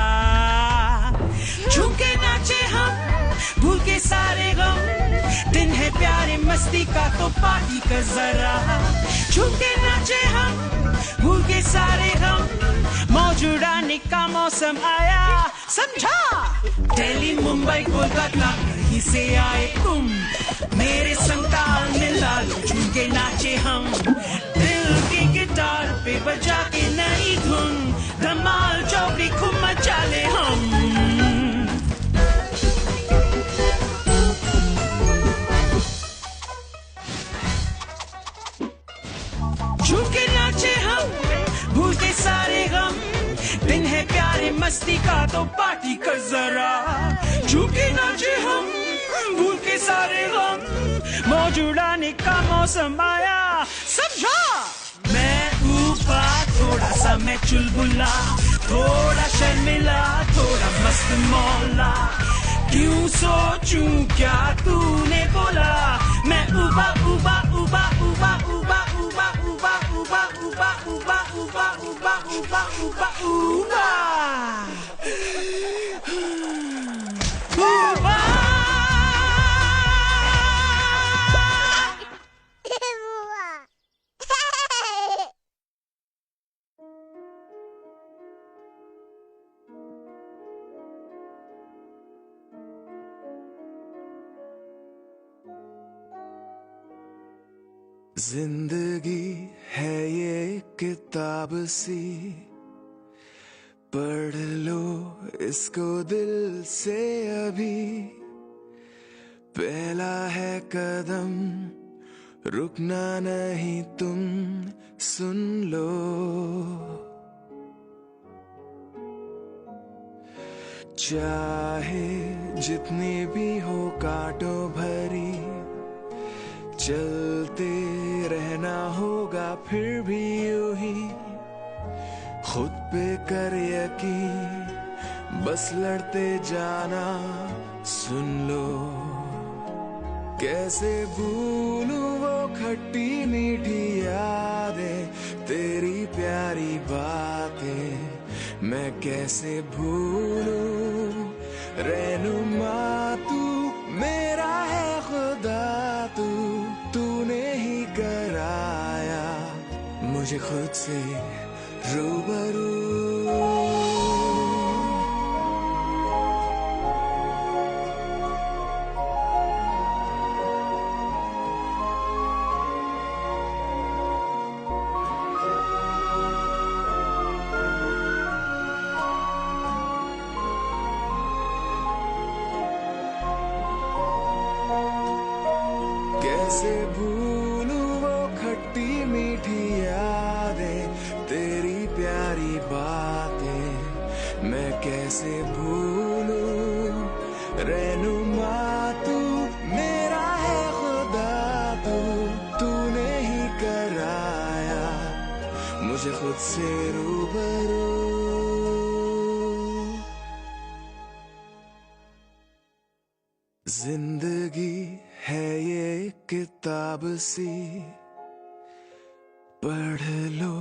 I: झूम के नाचे हम भूल के सारे गम, दिन है प्यारे मस्ती का तो पार्टी कर जरा। झूम के नाचे हम भूल के सारे गम, मौज उड़ाने का मौसम आया समझा। दिल्ली मुंबई कोलकाता कहीं से आए तुम, मेरे संग ताल मिला लो झूम के नाचे हम। दिल के गिटार पे बजा के नई धुन, धमाल चौकड़ी खूब मचा ले हम। झूम के नाचे हम भूल के सारे गम, दिन है प्यारे मस्ती का तो पार्टी कर जरा। झूम के नाचे हम भूल के सारे गम, मौज उड़ाने का मौसम आया समझा। मैं ऊपर थोड़ा सा मैं चुलबुला, थोड़ा शर्मिला थोड़ा मस्त मौला। क्यों सोचूं क्या तूने बोला, मैं उबा उबा उबा उबा उबा उबा उबा उबा उबा उबा उबा उबा उबा उबा उबा उबा।
J: जिंदगी है ये किताब सी, पढ़ लो इसको दिल से अभी। पहला है कदम, रुकना नहीं तुम सुन लो। चाहे जितनी भी हो कांटों भरी, चलते रहना होगा फिर भी यूं ही। खुद पे कर यकीन, बस लड़ते जाना सुन लो। कैसे भूलूं वो खट्टी मीठी यादें, तेरी प्यारी बातें मैं कैसे भूलूं। रहनुमा तू मेरा है खुदा, तूने ही कराया मुझे खुद से रूबरू। कैसे भूलूं वो खट्टी मीठी यादें, तेरी कैसे भूलूं रहनुमा तू मेरा है खुदा तूने ही कराया मुझे खुद से रूबरू। जिंदगी है ये किताब सी पढ़ लो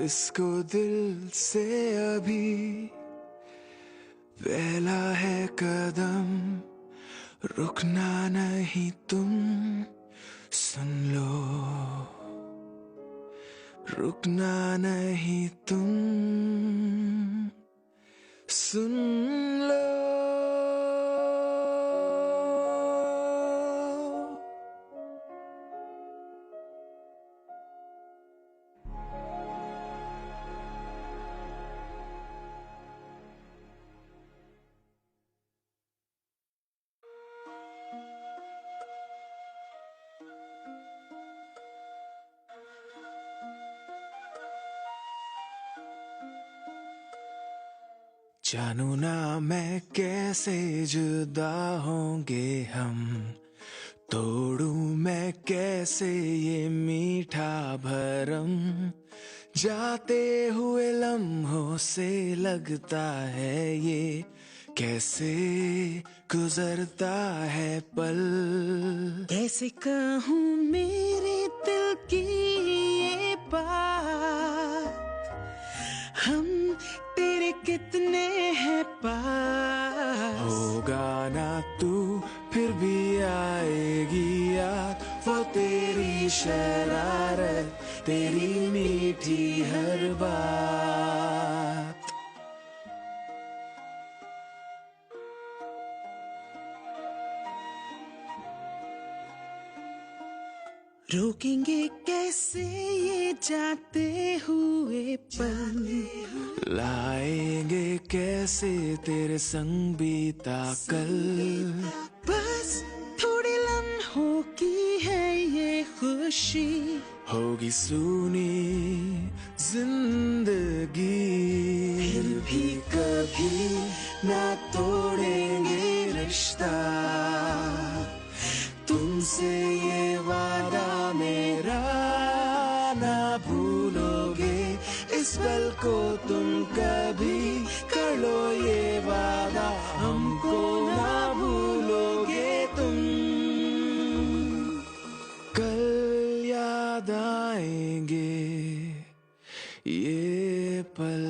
J: इसको दिल से अभी पहला है कदम रुकना नहीं तुम सुन लो रुकना नहीं तुम सुन लो। जानू ना मैं कैसे जुदा होंगे हम तोड़ू मैं कैसे ये मीठा भरम जाते हुए लम्हों से लगता है ये कैसे गुजरता है पल।
I: कैसे कहूँ मेरे दिल की ये बात हम तेरे कितने हैं पास
J: होगा ना तू फिर भी आएगी याद वो तेरी शरारत तेरी मीठी हर बात।
I: रोकेंगे कैसे ये जाते हुए पल
J: लाएंगे कैसे तेरे संग बीता कल
I: बस थोड़े लम्हों की है ये खुशी
J: होगी सुनी जिंदगी फिर भी कभी ना तोड़ेंगे रिश्ता तुमसे ये वादा मेरा ना भूलोगे इस पल को तुम कभी कर लो ये वादा हमको ना भूलोगे तुम कल याद आएंगे ये पल।